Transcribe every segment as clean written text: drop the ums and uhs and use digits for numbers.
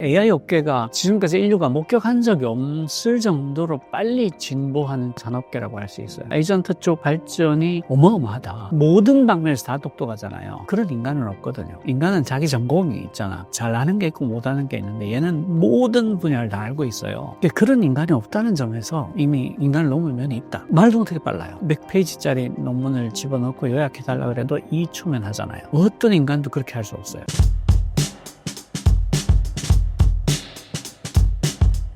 AI 업계가 지금까지 인류가 목격한 적이 없을 정도로 빨리 진보하는 산업계라고 할 수 있어요. 에이전트 쪽 발전이 어마어마하다. 모든 방면에서 다 똑똑하잖아요. 그런 인간은 없거든요. 인간은 자기 전공이 있잖아. 잘하는 게 있고 못하는 게 있는데 얘는 모든 분야를 다 알고 있어요. 그런 인간이 없다는 점에서 이미 인간을 넘을 면이 있다. 말도 못하게 빨라요. 100페이지짜리 논문을 집어넣고 요약해달라고 해도 2초면 하잖아요. 어떤 인간도 그렇게 할 수 없어요.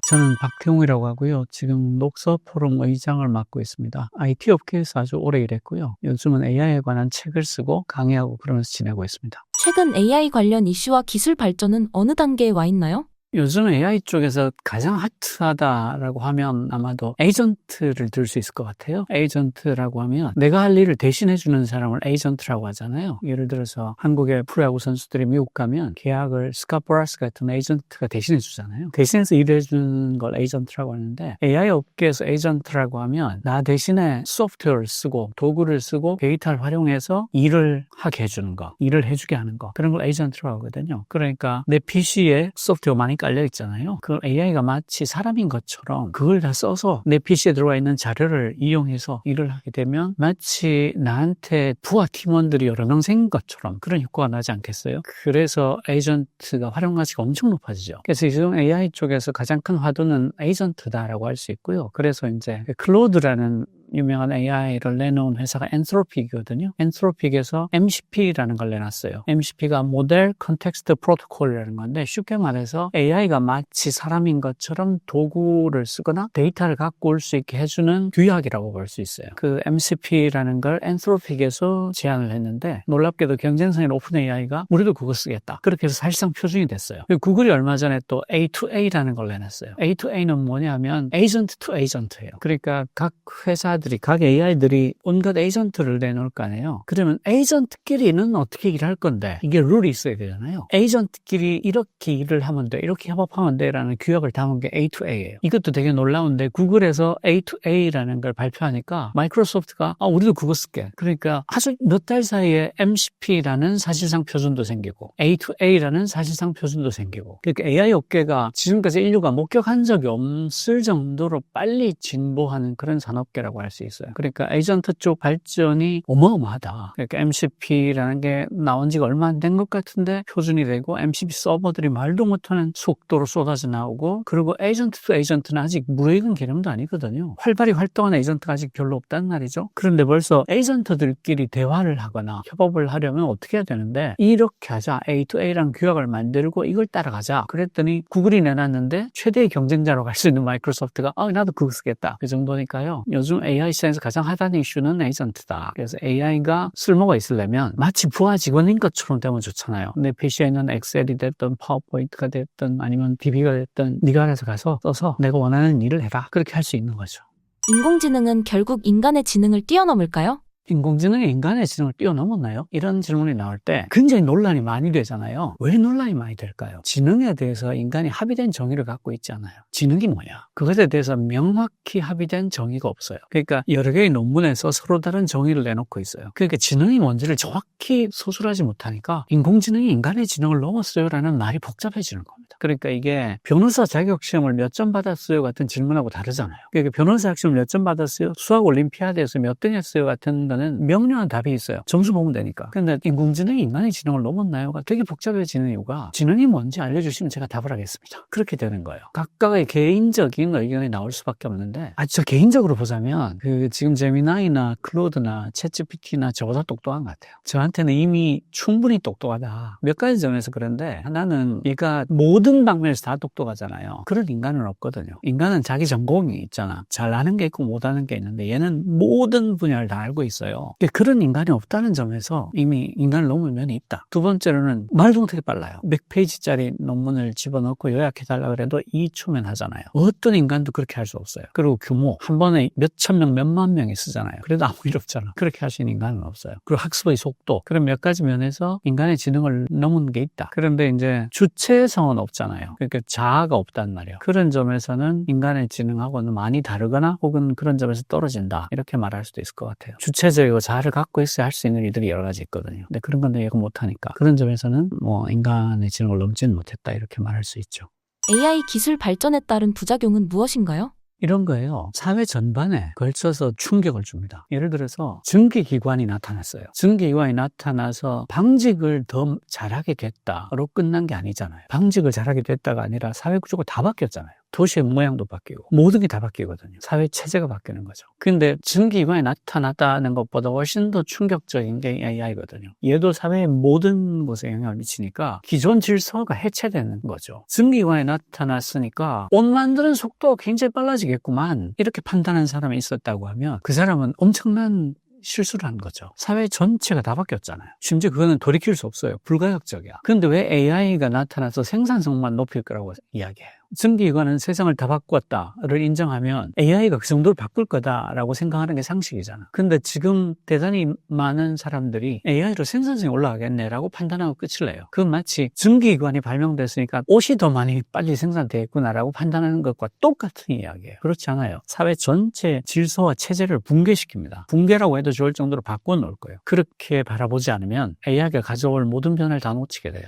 저는 박태웅이라고 하고요. 지금 녹서 포럼 의장을 맡고 있습니다. IT 업계에서 아주 오래 일했고요. 요즘은 AI에 관한 책을 쓰고 강의하고 그러면서 지내고 있습니다. 최근 AI 관련 이슈와 기술 발전은 어느 단계에 와 있나요? 요즘 AI 쪽에서 가장 핫하다라고 하면 아마도 에이전트를 들 수 있을 것 같아요. 에이전트라고 하면 내가 할 일을 대신해주는 사람을 에이전트라고 하잖아요. 예를 들어서 한국의 프로야구 선수들이 미국 가면 계약을 스캇 보라스 같은 에이전트가 대신해주잖아요. 대신해서 일해주는 걸 에이전트라고 하는데 AI 업계에서 에이전트라고 하면 나 대신에 소프트웨어를 쓰고 도구를 쓰고 데이터를 활용해서 일을 하게 해주는 거, 일을 해주게 하는 거, 그런 걸 에이전트라고 하거든요. 그러니까 내 PC에 소프트웨어 많이 깔려 있잖아요. 그 AI가 마치 사람인 것처럼 그걸 다 써서 내 PC에 들어와 있는 자료를 이용해서 일을 하게 되면 마치 나한테 부하 팀원들이 여러 명 생긴 것처럼 그런 효과가 나지 않겠어요? 그래서 에이전트가 활용 가치가 엄청 높아지죠. 그래서 요즘 AI 쪽에서 가장 큰 화두는 에이전트다라고 할 수 있고요. 그래서 이제 클로드라는 유명한 AI를 내놓은 회사가 엔트로픽이거든요. 엔트로픽에서 MCP라는 걸 내놨어요. MCP가 모델 컨텍스트 프로토콜이라는 건데 쉽게 말해서 AI가 마치 사람인 것처럼 도구를 쓰거나 데이터를 갖고 올 수 있게 해주는 규약이라고 볼 수 있어요. 그 MCP라는 걸 엔트로픽에서 제안을 했는데 놀랍게도 경쟁사인 오픈 AI가 우리도 그거 쓰겠다. 그렇게 해서 사실상 표준이 됐어요. 구글이 얼마 전에 또 A2A라는 걸 내놨어요. A2A는 뭐냐면 에이전트 투 에이전트예요. 그러니까 각 회사들이 각 AI들이 온갖 에이전트를 내놓을 거 아니에요. 그러면 에이전트끼리는 어떻게 일할 건데 이게 룰이 있어야 되잖아요. 에이전트끼리 이렇게 일을 하면 돼, 이렇게 협업하면 돼 라는 규약을 담은 게 A2A예요. 이것도 되게 놀라운데 구글에서 A2A라는 걸 발표하니까 마이크로소프트가 우리도 그거 쓸게. 그러니까 아주 몇 달 사이에 MCP라는 사실상 표준도 생기고 A2A라는 사실상 표준도 생기고, 그러니까 AI 업계가 지금까지 인류가 목격한 적이 없을 정도로 빨리 진보하는 그런 산업계라고 할 수 있어요. 그러니까 에이전트 쪽 발전이 어마어마하다. 그러니까 MCP라는 게 나온 지가 얼마 안 된 것 같은데 표준이 되고 MCP 서버들이 말도 못하는 속도로 쏟아져 나오고, 그리고 에이전트 투 에이전트는 아직 무익은 개념도 아니거든요. 활발히 활동하는 에이전트가 아직 별로 없단 말이죠. 그런데 벌써 에이전트들끼리 대화를 하거나 협업을 하려면 어떻게 해야 되는데 이렇게 하자, A2A라는 규약을 만들고 이걸 따라가자 그랬더니 구글이 내놨는데 최대의 경쟁자로 갈 수 있는 마이크로소프트가 나도 그거 쓰겠다, 그 정도니까요. 요즘 AI 시장에서 가장 핫한 이슈는 에이전트다. 그래서 AI가 쓸모가 있으려면 마치 부하 직원인 것처럼 되면 좋잖아요. 내 PC에 있는 엑셀이 됐든 파워포인트가 됐든 아니면 DB가 됐든 네가 알아서 가서 써서 내가 원하는 일을 해라, 그렇게 할 수 있는 거죠. 인공지능은 결국 인간의 지능을 뛰어넘을까요? 인공지능이 인간의 지능을 뛰어넘었나요? 이런 질문이 나올 때 굉장히 논란이 많이 되잖아요. 왜 논란이 많이 될까요? 지능에 대해서 인간이 합의된 정의를 갖고 있지 않아요. 지능이 뭐냐? 그것에 대해서 명확히 합의된 정의가 없어요. 그러니까 여러 개의 논문에서 서로 다른 정의를 내놓고 있어요. 그러니까 지능이 뭔지를 정확히 소술하지 못하니까 인공지능이 인간의 지능을 넘었어요 라는 말이 복잡해지는 겁니다. 그러니까 이게 변호사 자격시험을 몇 점 받았어요 같은 질문하고 다르잖아요. 그러니까 변호사 학시험 몇 점 받았어요? 수학 올림피아드에서 몇 등 했어요 같은 거는 명료한 답이 있어요. 점수 보면 되니까. 그런데 인공지능이 인간의 지능을 넘었나요가 되게 복잡해지는 이유가 지능이 뭔지 알려주시면 제가 답을 하겠습니다. 그렇게 되는 거예요. 각각의 개인적인 의견이 나올 수밖에 없는데 저 개인적으로 보자면 지금 제미나이나 클로드나 챗GPT나 저보다 똑똑한 것 같아요. 저한테는 이미 충분히 똑똑하다. 몇 가지 점에서 그런데 하나는 얘가 모든 방면에서 다 똑똑하잖아요. 그런 인간은 없거든요. 인간은 자기 전공이 있잖아. 잘하는 게 있고 못하는 게 있는데 얘는 모든 분야를 다 알고 있어요. 그런 인간이 없다는 점에서 이미 인간을 넘을 면이 있다. 두 번째로는 말도 못하게 빨라요. 100페이지짜리 논문을 집어넣고 요약해달라고 해도 2초면 하잖아요. 어떤 인간도 그렇게 할 수 없어요. 그리고 규모 한 번에 몇천 명, 몇만 명이 쓰잖아요. 그래도 아무 일 없잖아. 그렇게 할 수 있는 인간은 없어요. 그리고 학습의 속도, 그런 몇 가지 면에서 인간의 지능을 넘은 게 있다. 그런데 이제 주체성은 없잖아요. 그러니까 자아가 없단 말이에요. 그런 점에서는 인간의 지능하고는 많이 다르거나 혹은 그런 점에서 떨어진다, 이렇게 말할 수도 있을 것 같아요. 주체성 구체적이고 자아를 갖고 있어야 할 수 있는 일들이 여러 가지 있거든요. 근데 그런 건 얘가 못하니까. 그런 점에서는 뭐 인간의 지능을 넘지는 못했다 이렇게 말할 수 있죠. AI 기술 발전에 따른 부작용은 무엇인가요? 이런 거예요. 사회 전반에 걸쳐서 충격을 줍니다. 예를 들어서 증기기관이 나타났어요. 증기기관이 나타나서 방직을 더 잘하게 됐다로 끝난 게 아니잖아요. 방직을 잘하게 됐다가 아니라 사회 구조가 다 바뀌었잖아요. 도시의 모양도 바뀌고 모든 게 다 바뀌거든요. 사회 체제가 바뀌는 거죠. 근데 증기기관이 나타났다는 것보다 훨씬 더 충격적인 게 AI거든요. 얘도 사회의 모든 곳에 영향을 미치니까 기존 질서가 해체되는 거죠. 증기기관이 나타났으니까 옷 만드는 속도가 굉장히 빨라지겠구만 이렇게 판단한 사람이 있었다고 하면 그 사람은 엄청난 실수를 한 거죠. 사회 전체가 다 바뀌었잖아요. 심지어 그거는 돌이킬 수 없어요. 불가역적이야. 그런데 왜 AI가 나타나서 생산성만 높일 거라고 이야기해요? 증기기관은 세상을 다 바꿨다를 인정하면 AI가 그 정도를 바꿀 거다라고 생각하는 게 상식이잖아. 근데 지금 대단히 많은 사람들이 AI로 생산성이 올라가겠네라고 판단하고 끝을 내요. 그건 마치 증기기관이 발명됐으니까 옷이 더 많이 빨리 생산되겠구나라고 판단하는 것과 똑같은 이야기예요. 그렇지 않아요. 사회 전체 질서와 체제를 붕괴시킵니다. 붕괴라고 해도 좋을 정도로 바꿔놓을 거예요. 그렇게 바라보지 않으면 AI가 가져올 모든 변화를 다 놓치게 돼요.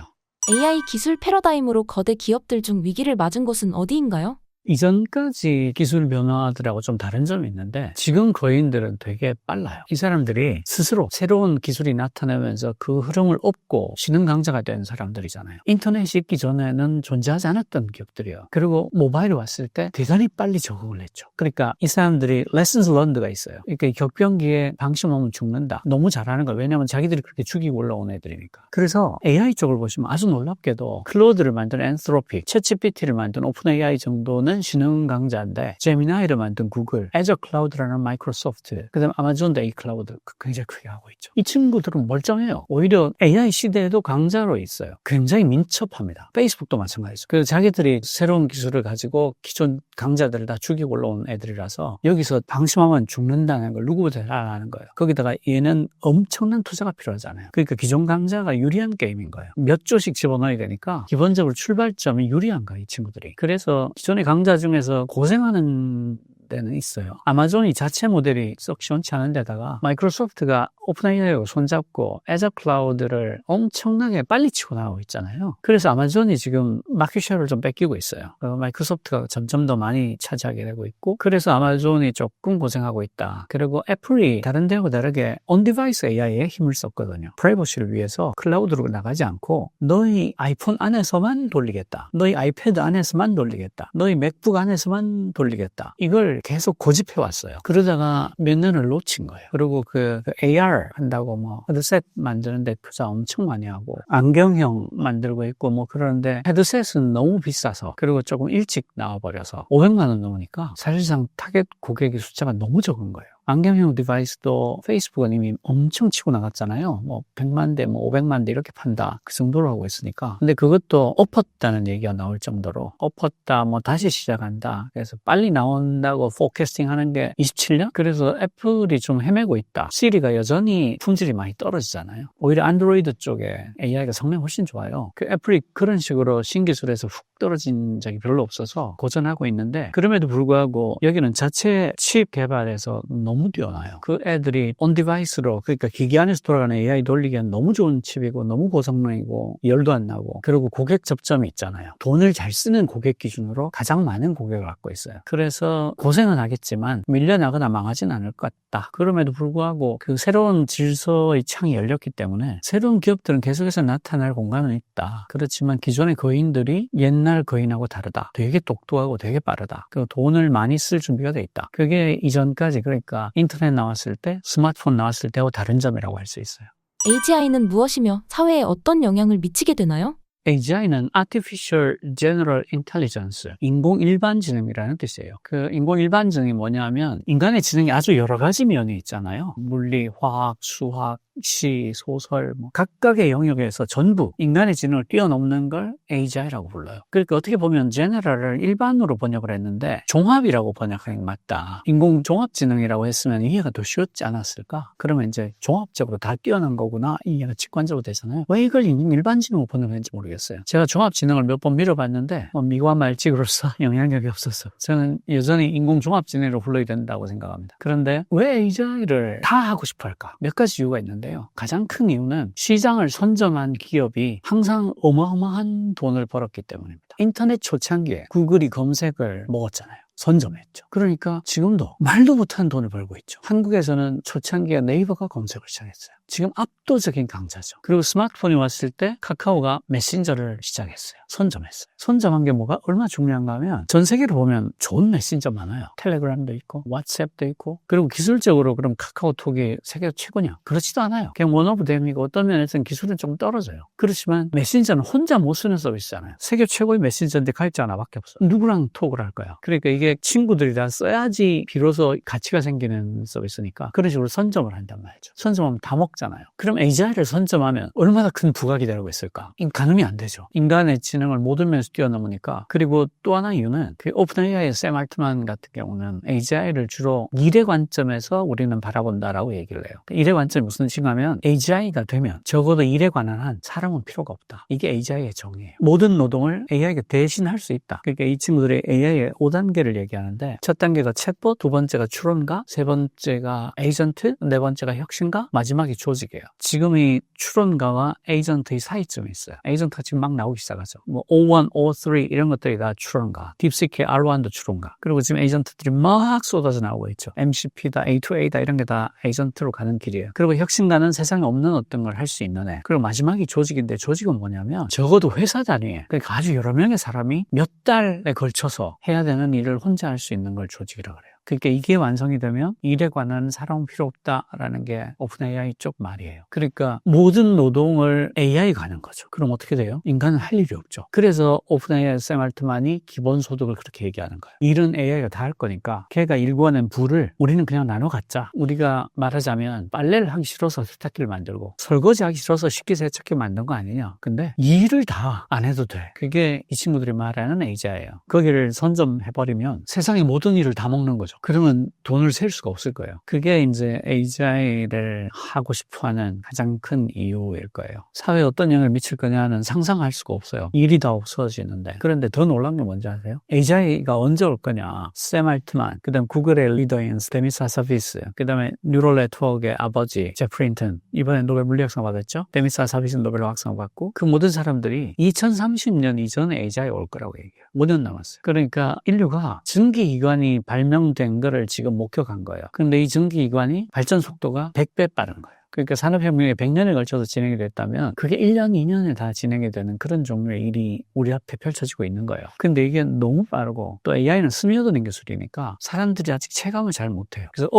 AI 기술 패러다임으로 거대 기업들 중 위기를 맞은 곳은 어디인가요? 이전까지 기술 변화들하고 좀 다른 점이 있는데 지금 거인들은 되게 빨라요. 이 사람들이 스스로 새로운 기술이 나타나면서 그 흐름을 업고 신흥 강자가 된 사람들이잖아요. 인터넷이 있기 전에는 존재하지 않았던 기업들이에요. 그리고 모바일이 왔을 때 대단히 빨리 적응을 했죠. 그러니까 이 사람들이 lessons learned가 있어요. 그러니까 이 격변기에 방심 없으면 죽는다. 너무 잘하는 거예요. 왜냐하면 자기들이 그렇게 죽이고 올라온 애들이니까. 그래서 AI 쪽을 보시면 아주 놀랍게도 클로드를 만든 엔트로피, 챗GPT를 만든 오픈AI 정도는 신흥 강자인데 제미나이를 만든 구글, 애저 클라우드라는 마이크로소프트, 그다음 아마존도 A 클라우드 굉장히 크게 하고 있죠. 이 친구들은 멀쩡해요. 오히려 AI 시대에도 강자로 있어요. 굉장히 민첩합니다. 페이스북도 마찬가지죠. 그래서 자기들이 새로운 기술을 가지고 기존 강자들을 다 죽이고 올라온 애들이라서 여기서 방심하면 죽는다는 걸 누구보다 잘 아는 거예요. 거기다가 얘는 엄청난 투자가 필요하잖아요. 그러니까 기존 강자가 유리한 게임인 거예요. 몇 조씩 집어넣어야 되니까 기본적으로 출발점이 유리한 거예요, 이 친구들이. 그래서 기존의 강자 중에서 고생하는 데는 있어요. 아마존이 자체 모델이 썩 시원치 않은 데다가 마이크로소프트가 오픈AI하고 손잡고 애저 클라우드를 엄청나게 빨리 치고 나가고 있잖아요. 그래서 아마존이 지금 마켓쉐어를 좀 뺏기고 있어요. 마이크로소프트가 점점 더 많이 차지하게 되고 있고, 그래서 아마존이 조금 고생하고 있다. 그리고 애플이 다른 데하고 다르게 온디바이스 AI에 힘을 썼거든요. 프라이버시를 위해서 클라우드로 나가지 않고 너희 아이폰 안에서만 돌리겠다. 너희 아이패드 안에서만 돌리겠다. 너희 맥북 안에서만 돌리겠다. 이걸 계속 고집해 왔어요. 그러다가 몇 년을 놓친 거예요. 그리고 그 AR 한다고 뭐 헤드셋 만드는데 투자 엄청 많이 하고 안경형 만들고 있고 뭐 그러는데 헤드셋은 너무 비싸서, 그리고 조금 일찍 나와버려서 500만 원 넘으니까 사실상 타겟 고객의 숫자가 너무 적은 거예요. 안경형 디바이스도 페이스북은 이미 엄청 치고 나갔잖아요. 뭐 100만 대, 뭐 500만 대 이렇게 판다. 그 정도로 하고 있으니까. 근데 그것도 엎었다는 얘기가 나올 정도로 엎었다, 뭐 다시 시작한다. 그래서 빨리 나온다고 포캐스팅 하는 게 27년? 그래서 애플이 좀 헤매고 있다. 시리가 여전히 품질이 많이 떨어지잖아요. 오히려 안드로이드 쪽에 AI가 성능이 훨씬 좋아요. 그 애플이 그런 식으로 신기술에서 훅 떨어진 적이 별로 없어서 고전하고 있는데, 그럼에도 불구하고 여기는 자체 칩 개발에서 너무 뛰어나요. 그 애들이 온 디바이스로, 그러니까 기기 안에서 돌아가는 AI 돌리기엔 너무 좋은 칩이고 너무 고성능이고 열도 안 나고, 그리고 고객 접점이 있잖아요. 돈을 잘 쓰는 고객 기준으로 가장 많은 고객을 갖고 있어요. 그래서 고생은 하겠지만 밀려나거나 망하진 않을 것 같다. 그럼에도 불구하고 그 새로운 질서의 창이 열렸기 때문에 새로운 기업들은 계속해서 나타날 공간은 있다. 그렇지만 기존의 거인들이 옛날 거인하고 다르다. 되게 똑똑하고 되게 빠르다. 그 돈을 많이 쓸 준비가 돼 있다. 그게 이전까지, 그러니까 인터넷 나왔을 때, 스마트폰 나왔을 때하고 다른 점이라고 할 수 있어요. AGI는 무엇이며 사회에 어떤 영향을 미치게 되나요? AGI는 Artificial General Intelligence, 인공 일반지능이라는 뜻이에요. 그 인공 일반지능이 뭐냐면 인간의 지능이 아주 여러 가지 면이 있잖아요. 물리, 화학, 수학, 시, 소설, 뭐 각각의 영역에서 전부 인간의 지능을 뛰어넘는 걸 AGI라고 불러요. 그러니까 어떻게 보면 제너럴을 일반으로 번역을 했는데 종합이라고 번역하는 게 맞다. 인공 종합지능이라고 했으면 이해가 더 쉬웠지 않았을까? 그러면 이제 종합적으로 다 뛰어난 거구나, 이해가 직관적으로 되잖아요. 왜 이걸 인공 일반지능으로 번역했는지 모르겠어요. 모르겠어요. 제가 종합지능을 몇 번 밀어봤는데 미관 말직으로서 영향력이 없었어. 저는 여전히 인공종합지능으로 불러야 된다고 생각합니다. 그런데 왜 AGI를 다 하고 싶어 할까? 몇 가지 이유가 있는데요. 가장 큰 이유는 시장을 선점한 기업이 항상 어마어마한 돈을 벌었기 때문입니다. 인터넷 초창기에 구글이 검색을 먹었잖아요. 선점했죠. 그러니까 지금도 말도 못한 돈을 벌고 있죠. 한국에서는 초창기에 네이버가 검색을 시작했어요. 지금 압도적인 강자죠. 그리고 스마트폰이 왔을 때 카카오가 메신저를 시작했어요. 선점했어요. 선점한 게 뭐가 얼마나 중요한가 하면 전 세계로 보면 좋은 메신저 많아요. 텔레그램도 있고 왓츠앱도 있고 그리고 기술적으로 그럼 카카오톡이 세계 최고냐? 그렇지도 않아요. 그냥 원 오브 댐이고 어떤 면에서는 기술은 좀 떨어져요. 그렇지만 메신저는 혼자 못 쓰는 서비스잖아요. 세계 최고의 메신저인데 가입자 하나밖에 없어. 누구랑 톡을 할까요? 그러니까 이게 친구들이랑 써야지 비로소 가치가 생기는 서비스니까 그런 식으로 선점을 한단 말이죠. 선점하면 다 먹잖아요. 그럼 AGI를 선점하면 얼마나 큰 부각이 되고 있을까? 가늠이 안 되죠. 인간의 지능을 모든 면에서 뛰어넘으니까. 그리고 또 하나 이유는 그 오픈 AI의 샘 알트만 같은 경우는 AGI를 주로 미래 관점에서 우리는 바라본다라고 얘기를 해요. 미래 관점이 무슨 뜻이냐면 AGI가 되면 적어도 일에 관한 한 사람은 필요가 없다. 이게 AGI의 정의예요. 모든 노동을 AI가 대신할 수 있다. 그러니까 이 친구들이 AI의 5단계를 얘기하는데 첫 단계가 챗봇, 두 번째가 추론가, 세 번째가 에이전트, 네 번째가 혁신가, 마지막이 조직이에요. 지금 이 추론가와 에이전트의 사이점이 있어요. 에이전트가 지금 막 나오기 시작하죠. 뭐 O1, O3 이런 것들이 다 추론가, 딥시크의 R1도 추론가. 그리고 지금 에이전트들이 막 쏟아져 나오고 있죠. MCP다, A2A다 이런 게 다 에이전트로 가는 길이에요. 그리고 혁신가는 세상에 없는 어떤 걸 할 수 있는 애. 그리고 마지막이 조직인데 조직은 뭐냐면 적어도 회사 단위에 그러니까 아주 여러 명의 사람이 몇 달에 걸쳐서 해야 되는 일을 혼자 할 수 있는 걸 조직이라고 그래요. 그러니까 이게 완성이 되면 일에 관한 사람은 필요 없다라는 게 오픈 AI 쪽 말이에요. 그러니까 모든 노동을 AI가 하는 거죠. 그럼 어떻게 돼요? 인간은 할 일이 없죠. 그래서 오픈 AI 샘 알트만이 기본소득을 그렇게 얘기하는 거예요. 일은 AI가 다 할 거니까 걔가 일궈낸 부를 우리는 그냥 나눠 갖자. 우리가 말하자면 빨래를 하기 싫어서 세탁기를 만들고 설거지하기 싫어서 식기세척기 만든 거 아니냐. 근데 일을 다 안 해도 돼. 그게 이 친구들이 말하는 AGI예요. 거기를 선점해버리면 세상의 모든 일을 다 먹는 거죠. 그러면 돈을 셀 수가 없을 거예요. 그게 이제 AGI를 하고 싶어하는 가장 큰 이유일 거예요. 사회에 어떤 영향을 미칠 거냐는 상상할 수가 없어요. 일이 다 없어지는데. 그런데 더 놀란 게 뭔지 아세요? AGI가 언제 올 거냐? 샘 알트만, 그 다음 구글의 리더인 데미스 하사비스, 그 다음에 뉴럴 네트워크의 아버지 제프리 힌튼, 이번에 노벨 물리학상 받았죠? 데미스 하사비스 노벨 학상 받고 그 모든 사람들이 2030년 이전에 AGI 올 거라고 얘기해요. 5년 남았어요. 그러니까 인류가 증기기관이 발명된 거를 지금 목격한 거예요. 그런데 이 증기기관이 발전 속도가 100배 빠른 거예요. 그러니까 산업혁명이 100년에 걸쳐서 진행이 됐다면 그게 1년, 2년에 다 진행이 되는 그런 종류의 일이 우리 앞에 펼쳐지고 있는 거예요. 근데 이게 너무 빠르고 또 AI는 스며드는 기술이니까 사람들이 아직 체감을 잘 못해요. 그래서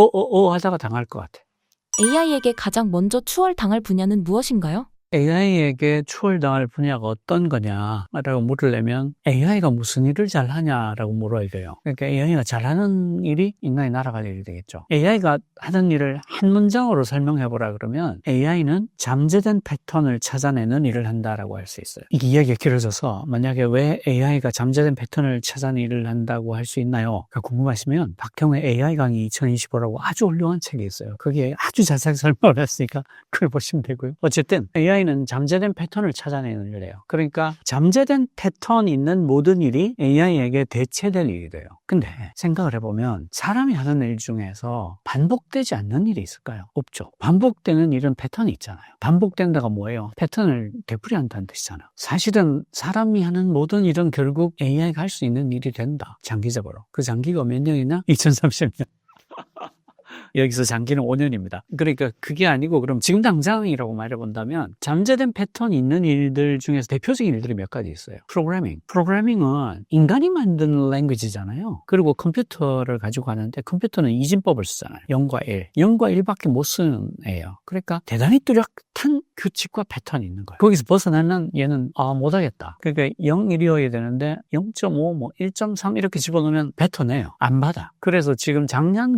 하다가 당할 것 같아요. AI에게 가장 먼저 추월당할 분야는 무엇인가요? AI에게 추월당할 분야가 어떤 거냐라고 물으려면 AI가 무슨 일을 잘하냐라고 물어야 돼요. 그러니까 AI가 잘하는 일이 인간이 날아갈 일이 되겠죠. AI가 하는 일을 한 문장으로 설명해보라 그러면 AI는 잠재된 패턴을 찾아내는 일을 한다라고 할 수 있어요. 이 이야기가 길어져서 만약에 왜 AI가 잠재된 패턴을 찾아내는 일을 한다고 할 수 있나요? 궁금하시면 박형의 AI 강의 2025라고 아주 훌륭한 책이 있어요. 거기에 아주 자세하게 설명을 했으니까 그걸 보시면 되고요. 어쨌든 AI는 잠재된 패턴을 찾아내는 일이에요. 그러니까 잠재된 패턴이 있는 모든 일이 AI에게 대체될 일이 돼요. 근데 생각을 해보면 사람이 하는 일 중에서 반복되지 않는 일이 있을까요? 없죠. 반복되는 일은 패턴이 있잖아요. 반복된다가 뭐예요? 패턴을 되풀이한다는 뜻이잖아요. 사실은 사람이 하는 모든 일은 결국 AI가 할 수 있는 일이 된다. 장기적으로. 그 장기가 몇 년이나? 2030년. 여기서 장기는 5년입니다. 그러니까 그게 아니고 그럼 지금 당장이라고 말해본다면 잠재된 패턴이 있는 일들 중에서 대표적인 일들이 몇 가지 있어요. 프로그래밍은 인간이 만든 랭귀지잖아요. 그리고 컴퓨터를 가지고 가는데 컴퓨터는 이진법을 쓰잖아요. 0과 1. 0과 1밖에 못 쓰는 애예요. 그러니까 대단히 뚜렷한 규칙과 패턴이 있는 거예요. 거기서 벗어나는 얘는 못하겠다. 그러니까 0, 1이어야 되는데 0.5, 1.3 이렇게 집어넣으면 뱉어내요. 안 받아. 그래서 지금 작년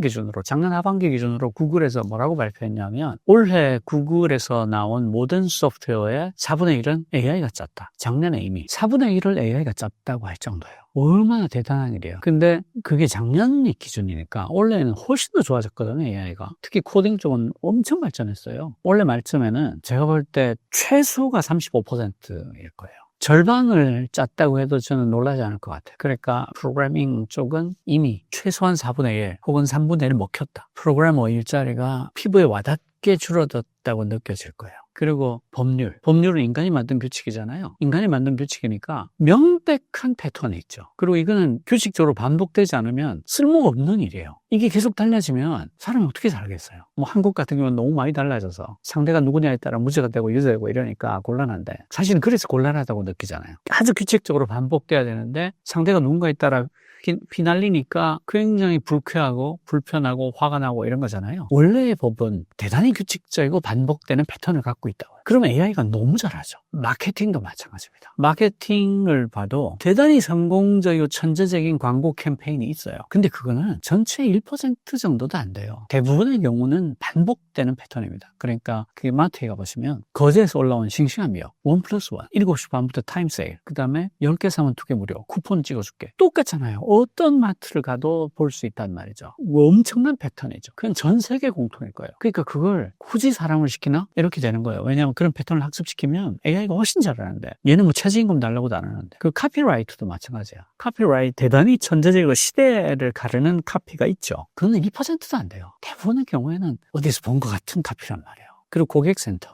하반기 기준으로 구글에서 뭐라고 발표했냐면 올해 구글에서 나온 모든 소프트웨어의 4분의 1은 AI가 짰다. 작년에 이미 4분의 1을 AI가 짰다고 할 정도예요. 얼마나 대단한 일이에요. 근데 그게 작년이 기준이니까 올해는 훨씬 더 좋아졌거든요, AI가. 특히 코딩 쪽은 엄청 발전했어요. 올해 말쯤에는 제가 볼 때 최소가 35%일 거예요. 절반을 짰다고 해도 저는 놀라지 않을 것 같아요. 그러니까 프로그래밍 쪽은 이미 최소한 4분의 1 혹은 3분의 1 먹혔다. 프로그래머 일자리가 피부에 와닿게 줄어들었다고 느껴질 거예요. 그리고 법률은 인간이 만든 규칙이잖아요. 인간이 만든 규칙이니까 명백한 패턴이 있죠. 그리고 이거는 규칙적으로 반복되지 않으면 쓸모가 없는 일이에요. 이게 계속 달라지면 사람이 어떻게 살겠어요? 뭐 한국 같은 경우는 너무 많이 달라져서 상대가 누구냐에 따라 무죄가 되고 유죄되고 이러니까 곤란한데, 사실은 그래서 곤란하다고 느끼잖아요. 아주 규칙적으로 반복돼야 되는데 상대가 누군가에 따라 휘날리니까 굉장히 불쾌하고 불편하고 화가 나고 이런 거잖아요. 원래의 법은 대단히 규칙적이고 반복되는 패턴을 갖고 있다고요. 그러면 AI가 너무 잘하죠. 마케팅도 마찬가지입니다. 마케팅을 봐도 대단히 성공적이고 천재적인 광고 캠페인이 있어요. 근데 그거는 전체의 1% 정도도 안 돼요. 대부분의 경우는 반복되는 패턴입니다. 그러니까 그 마트에 가보시면 거제에서 올라온 싱싱한 미역 1+1 7시 반부터 타임세일, 그 다음에 10개 사면 2개 무료, 쿠폰 찍어줄게, 똑같잖아요. 어떤 마트를 가도 볼 수 있단 말이죠. 엄청난 패턴이죠. 그건 전 세계 공통일 거예요. 그러니까 그걸 굳이 사람을 시키나? 이렇게 되는 거예요. 왜냐하면 그런 패턴을 학습시키면 AI가 훨씬 잘하는데, 얘는 뭐 최저임금 달라고도 안 하는데. 그 카피라이트도 마찬가지야. 카피라이트 대단히 천재적이고 시대를 가르는 카피가 있죠. 그건 2%도 안 돼요. 대부분의 경우에는 어디서 본 것 같은 카피란 말이에요. 그리고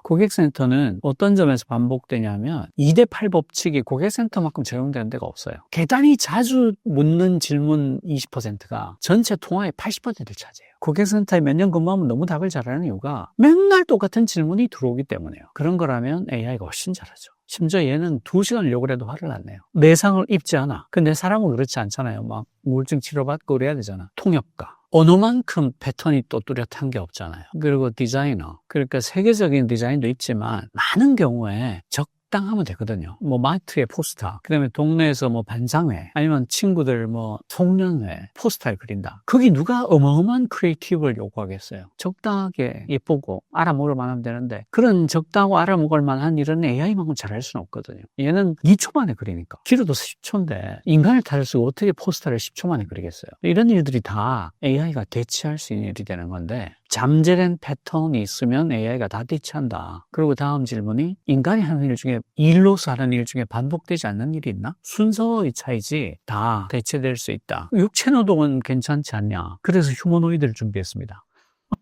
고객센터는 어떤 점에서 반복되냐면 2대8 법칙이 고객센터만큼 적용되는 데가 없어요. 대단히 자주 묻는 질문 20%가 전체 통화의 80%를 차지해요. 고객센터에 몇 년 근무하면 너무 답을 잘하는 이유가 맨날 똑같은 질문이 들어오기 때문에요. 그런 거라면 AI가 훨씬 잘하죠. 심지어 얘는 2시간을 요구를 해도 화를 안 내요. 내상을 입지 않아. 근데 사람은 그렇지 않잖아요. 막 우울증 치료받고 그래야 되잖아. 통역가. 언어만큼 패턴이 또 뚜렷한 게 없잖아요. 그리고 디자이너. 그러니까 세계적인 디자인도 있지만 많은 경우에 적당하면 되거든요. 뭐 마트의 포스터, 그다음에 동네에서 뭐 반상회, 아니면 친구들 뭐 송년회 포스터를 그린다. 거기 누가 어마어마한 크리에이티브를 요구하겠어요. 적당하게 예쁘고 알아먹을 만하면 되는데, 그런 적당하고 알아먹을 만한 일은 AI만큼 잘할 수는 없거든요. 얘는 2초 만에 그리니까. 길어도 10초인데 인간을 다룰 수 어떻게 포스터를 10초 만에 그리겠어요. 이런 일들이 다 AI가 대체할 수 있는 일이 되는 건데, 잠재된 패턴이 있으면 AI가 다 대체한다. 그리고 다음 질문이, 인간이 하는 일 중에, 일로서 하는 일 중에 반복되지 않는 일이 있나? 순서의 차이지 다 대체될 수 있다. 육체 노동은 괜찮지 않냐? 그래서 휴머노이드를 준비했습니다.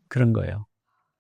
그런 거예요.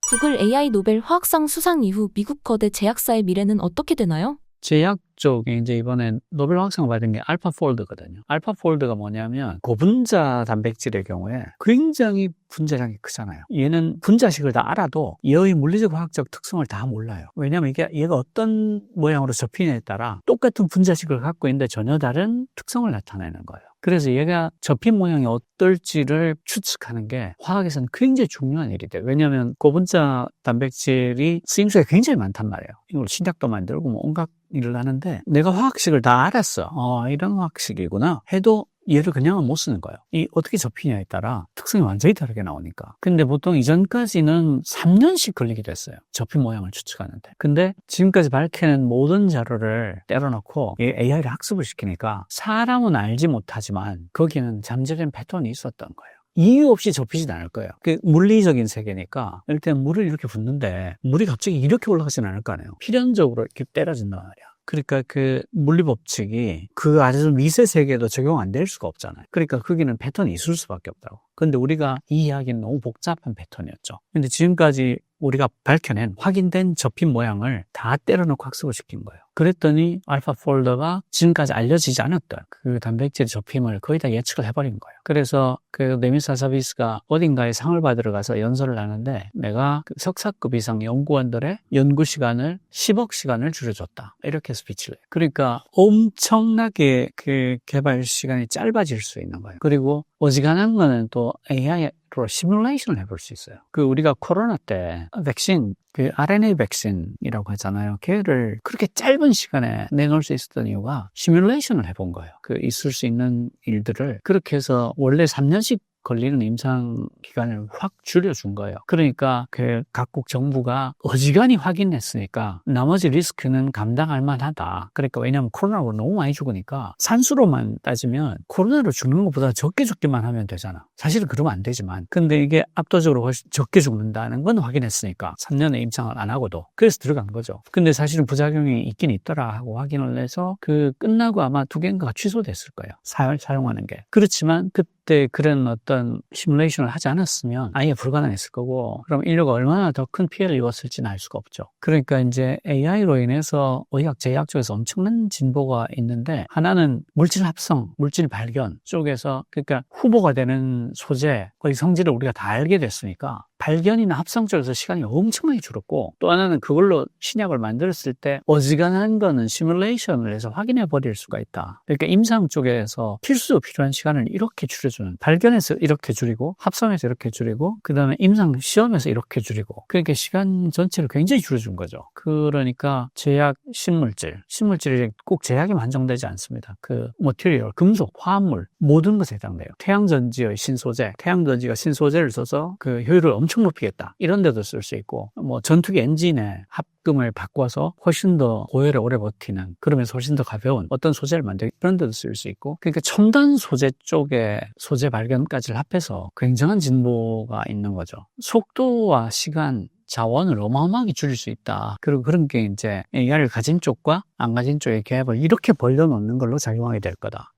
구글 AI 노벨 화학상 수상 이후 미국 거대 제약사의 미래는 어떻게 되나요? 제약 쪽에 이제 이번에 노벨 화학상을 받은 게 알파폴드거든요. 알파폴드가 뭐냐면 고분자 단백질의 경우에 굉장히 분자량이 크잖아요. 얘는 분자식을 다 알아도 얘의 물리적 화학적 특성을 다 몰라요. 왜냐하면 얘가 어떤 모양으로 접히냐에 따라 똑같은 분자식을 갖고 있는데 전혀 다른 특성을 나타내는 거예요. 그래서 얘가 접힌 모양이 어떨지를 추측하는 게 화학에서는 굉장히 중요한 일이 돼요. 왜냐하면 고분자 단백질이 쓰임새가 굉장히 많단 말이에요. 이걸 신약도 만들고 뭐 온갖 일을 하는데, 내가 화학식을 다 알았어. 이런 화학식이구나 해도 얘를 그냥은 못 쓰는 거예요. 이 어떻게 접히냐에 따라 특성이 완전히 다르게 나오니까. 근데 보통 이전까지는 3년씩 걸리기도 했어요. 접힌 모양을 추측하는데. 근데 지금까지 밝혀낸 모든 자료를 때려넣고 AI를 학습을 시키니까 사람은 알지 못하지만 거기는 잠재된 패턴이 있었던 거예요. 이유 없이 접히진 않을 거예요. 그 물리적인 세계니까 일단 물을 이렇게 붓는데 물이 갑자기 이렇게 올라가진 않을 거 아니에요. 필연적으로 이렇게 때려진단 말이야. 그러니까 그 물리 법칙이 그 아주 미세 세계에도 적용 안 될 수가 없잖아요. 그러니까 거기는 패턴이 있을 수밖에 없다고. 근데 우리가 이 이야기는 너무 복잡한 패턴이었죠. 근데 지금까지 우리가 밝혀낸 확인된 접힌 모양을 다 때려넣고 학습을 시킨 거예요. 그랬더니 알파폴더가 지금까지 알려지지 않았던 그 단백질 접힘을 거의 다 예측을 해버린 거예요. 그래서 그 네미사사비스가 어딘가에 상을 받으러 가서 연설을 하는데, 내가 그 석사급 이상 연구원들의 연구 시간을 10억 시간을 줄여줬다. 이렇게 스피치를 해요. 그러니까 엄청나게 그 개발 시간이 짧아질 수 있는 거예요. 그리고 어지간한 거는 또 AI로 시뮬레이션을 해볼 수 있어요. 그 우리가 코로나 때 백신, 그 RNA 백신이라고 하잖아요. 걔를 그렇게 짧은 시간에 내놓을 수 있었던 이유가 시뮬레이션을 해본 거예요. 그 있을 수 있는 일들을 그렇게 해서 원래 3년씩 걸리는 임상 기간을 확 줄여준 거예요. 그러니까 그 각국 정부가 어지간히 확인했으니까 나머지 리스크는 감당할 만하다. 그러니까 왜냐하면 코로나로 너무 많이 죽으니까 산수로만 따지면 코로나로 죽는 것보다 적게 죽기만 하면 되잖아. 사실은 그러면 안 되지만 근데 이게 압도적으로 훨씬 적게 죽는다는 건 확인했으니까 3년의 임상을 안 하고도 그래서 들어간 거죠. 근데 사실은 부작용이 있긴 있더라 하고 확인을 해서 그 끝나고 아마 2개인가가 취소됐을 거예요. 사용하는 게. 그렇지만 그때 그런 어떤 시뮬레이션을 하지 않았으면 아예 불가능했을 거고 그럼 인류가 얼마나 더 큰 피해를 입었을지는 알 수가 없죠. 그러니까 이제 AI로 인해서 의학, 제약 쪽에서 엄청난 진보가 있는데 하나는 물질 합성, 물질 발견 쪽에서 그러니까 후보가 되는 소재, 거의 성질을 우리가 다 알게 됐으니까 발견이나 합성 쪽에서 시간이 엄청나게 줄었고 또 하나는 그걸로 신약을 만들었을 때 어지간한 거는 시뮬레이션을 해서 확인해 버릴 수가 있다. 그러니까 임상 쪽에서 필수 필요한 시간을 이렇게 줄여주는 발견에서 이렇게 줄이고 합성에서 이렇게 줄이고 그 다음에 임상 시험에서 이렇게 줄이고 그러니까 시간 전체를 굉장히 줄여준 거죠. 그러니까 제약, 신물질이 꼭 제약이 한정되지 않습니다. 그 머티리얼, 금속, 화합물 모든 것에 해당돼요. 태양전지의 신소재, 태양전지가 신소재를 써서 그 효율을 엄청 높이겠다. 이런 데도 쓸 수 있고 뭐 전투기 엔진에 합금을 바꿔서 훨씬 더 고열에 오래 버티는 그러면서 훨씬 더 가벼운 어떤 소재를 만들기 그런 데도 쓸 수 있고 그러니까 첨단 소재 쪽에 소재 발견까지를 합해서 굉장한 진보가 있는 거죠. 속도와 시간 자원을 어마어마하게 줄일 수 있다. 그리고 그런 게 이제 AI를 가진 쪽과 안 가진 쪽의 갭을 이렇게 벌려놓는 걸로 작용하게 될 거다.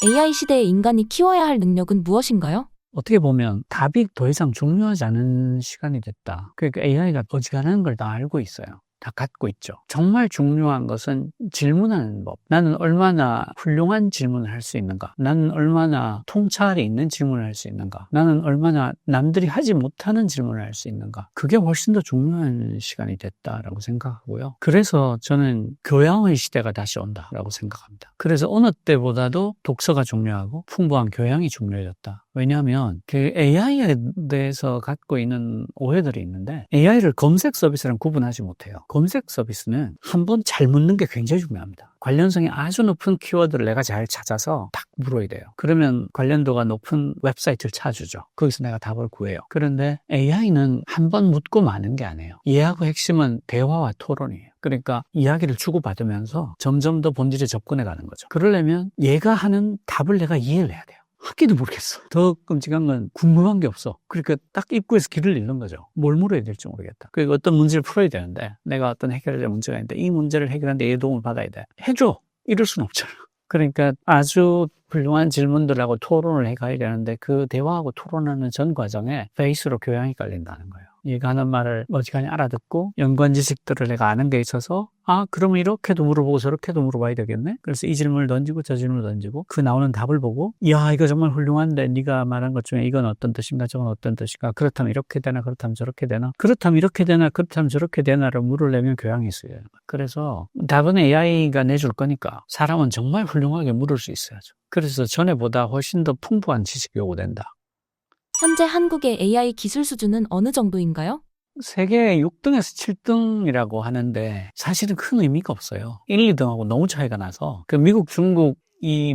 AI 시대에 인간이 키워야 할 능력은 무엇인가요? 어떻게 보면 답이 더 이상 중요하지 않은 시간이 됐다. 그러니까 AI가 어지간한 걸 다 알고 있어요. 다 갖고 있죠. 정말 중요한 것은 질문하는 법. 나는 얼마나 훌륭한 질문을 할 수 있는가? 나는 얼마나 통찰이 있는 질문을 할 수 있는가? 나는 얼마나 남들이 하지 못하는 질문을 할 수 있는가? 그게 훨씬 더 중요한 시간이 됐다라고 생각하고요. 그래서 저는 교양의 시대가 다시 온다라고 생각합니다. 그래서 어느 때보다도 독서가 중요하고 풍부한 교양이 중요해졌다. 왜냐하면 그 AI에 대해서 갖고 있는 오해들이 있는데 AI를 검색 서비스랑 구분하지 못해요. 검색 서비스는 한번 잘 묻는 게 굉장히 중요합니다. 관련성이 아주 높은 키워드를 내가 잘 찾아서 딱 물어야 돼요. 그러면 관련도가 높은 웹사이트를 찾아주죠. 거기서 내가 답을 구해요. 그런데 AI는 한번 묻고 마는 게 아니에요. 이해하고 핵심은 대화와 토론이에요. 그러니까 이야기를 주고받으면서 점점 더 본질에 접근해 가는 거죠. 그러려면 얘가 하는 답을 내가 이해를 해야 돼요. 하기도 모르겠어. 더 끔찍한 건 궁금한 게 없어. 그러니까 딱 입구에서 길을 잃는 거죠. 뭘 물어야 될지 모르겠다. 그리고 어떤 문제를 풀어야 되는데 내가 어떤 해결할 문제가 있는데 이 문제를 해결하는데 얘 도움을 받아야 돼. 해줘! 이럴 수는 없잖아. 그러니까 아주 훌륭한 질문들하고 토론을 해가야 되는데 그 대화하고 토론하는 전 과정에 베이스로 교양이 깔린다는 거예요. 얘가 하는 말을 어지간히 알아듣고 연관 지식들을 내가 아는 게 있어서 그러면 이렇게도 물어보고 저렇게도 물어봐야 되겠네? 그래서 이 질문을 던지고 저 질문을 던지고 그 나오는 답을 보고 이거 정말 훌륭한데 네가 말한 것 중에 이건 어떤 뜻인가 저건 어떤 뜻인가 그렇다면 이렇게 되나 그렇다면 저렇게 되나 그렇다면 이렇게 되나 그렇다면 저렇게 되나를 물으려면 교양이 있어요. 그래서 답은 AI가 내줄 거니까 사람은 정말 훌륭하게 물을 수 있어야죠. 그래서 전에보다 훨씬 더 풍부한 지식이 요구된다. 현재 한국의 AI 기술 수준은 어느 정도인가요? 세계 6등에서 7등이라고 하는데 사실은 큰 의미가 없어요. 1, 2등하고 너무 차이가 나서 그 미국, 중국이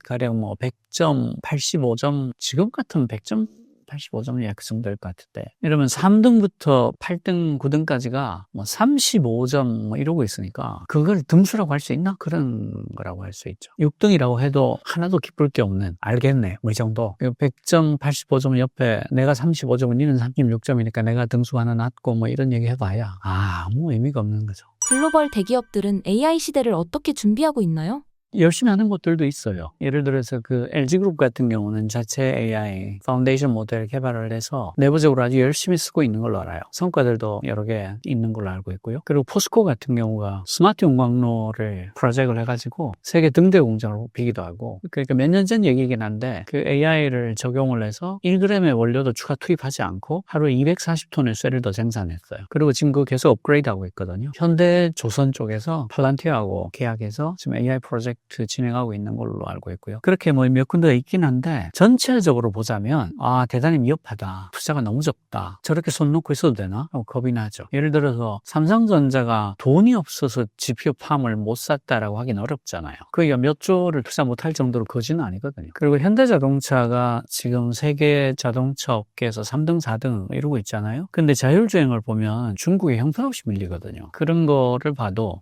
가령 100점, 85점, 지금 같으면 100점, 85점이 그 정도일 것 같은데 이러면 3등부터 8등, 9등까지가 35점 이러고 있으니까 그걸 등수라고 할 수 있나? 그런 거라고 할 수 있죠. 6등이라고 해도 하나도 기쁠 게 없는 알겠네 이 정도. 100점, 85점 옆에 내가 35점은 니는 36점이니까 내가 등수 하나 낮고 이런 얘기 해봐야 아무 의미가 없는 거죠. 글로벌 대기업들은 AI 시대를 어떻게 준비하고 있나요? 열심히 하는 것들도 있어요. 예를 들어서 그 LG그룹 같은 경우는 자체 AI 파운데이션 모델 개발을 해서 내부적으로 아주 열심히 쓰고 있는 걸로 알아요. 성과들도 여러 개 있는 걸로 알고 있고요. 그리고 포스코 같은 경우가 스마트 용광로를 프로젝트를 해가지고 세계 등대 공장을 뽑히기도 하고 그러니까 몇 년 전 얘기긴 한데 그 AI를 적용을 해서 1g의 원료도 추가 투입하지 않고 하루에 240톤의 쇠를 더 생산했어요. 그리고 지금 그거 계속 업그레이드하고 있거든요. 현대조선 쪽에서 팔란티어하고 계약해서 지금 AI 프로젝트 프로젝트 진행하고 있는 걸로 알고 있고요. 그렇게 뭐 몇 군데가 있긴 한데 전체적으로 보자면 대단히 미흡하다. 투자가 너무 적다. 저렇게 손 놓고 있어도 되나? 하고 겁이 나죠. 예를 들어서 삼성전자가 돈이 없어서 GPU 팜을 못 샀다라고 하긴 어렵잖아요. 그게 몇 조를 투자 못할 정도로 거지는 아니거든요. 그리고 현대자동차가 지금 세계 자동차 업계에서 3등, 4등 이러고 있잖아요. 근데 자율주행을 보면 중국에 형편없이 밀리거든요. 그런 거를 봐도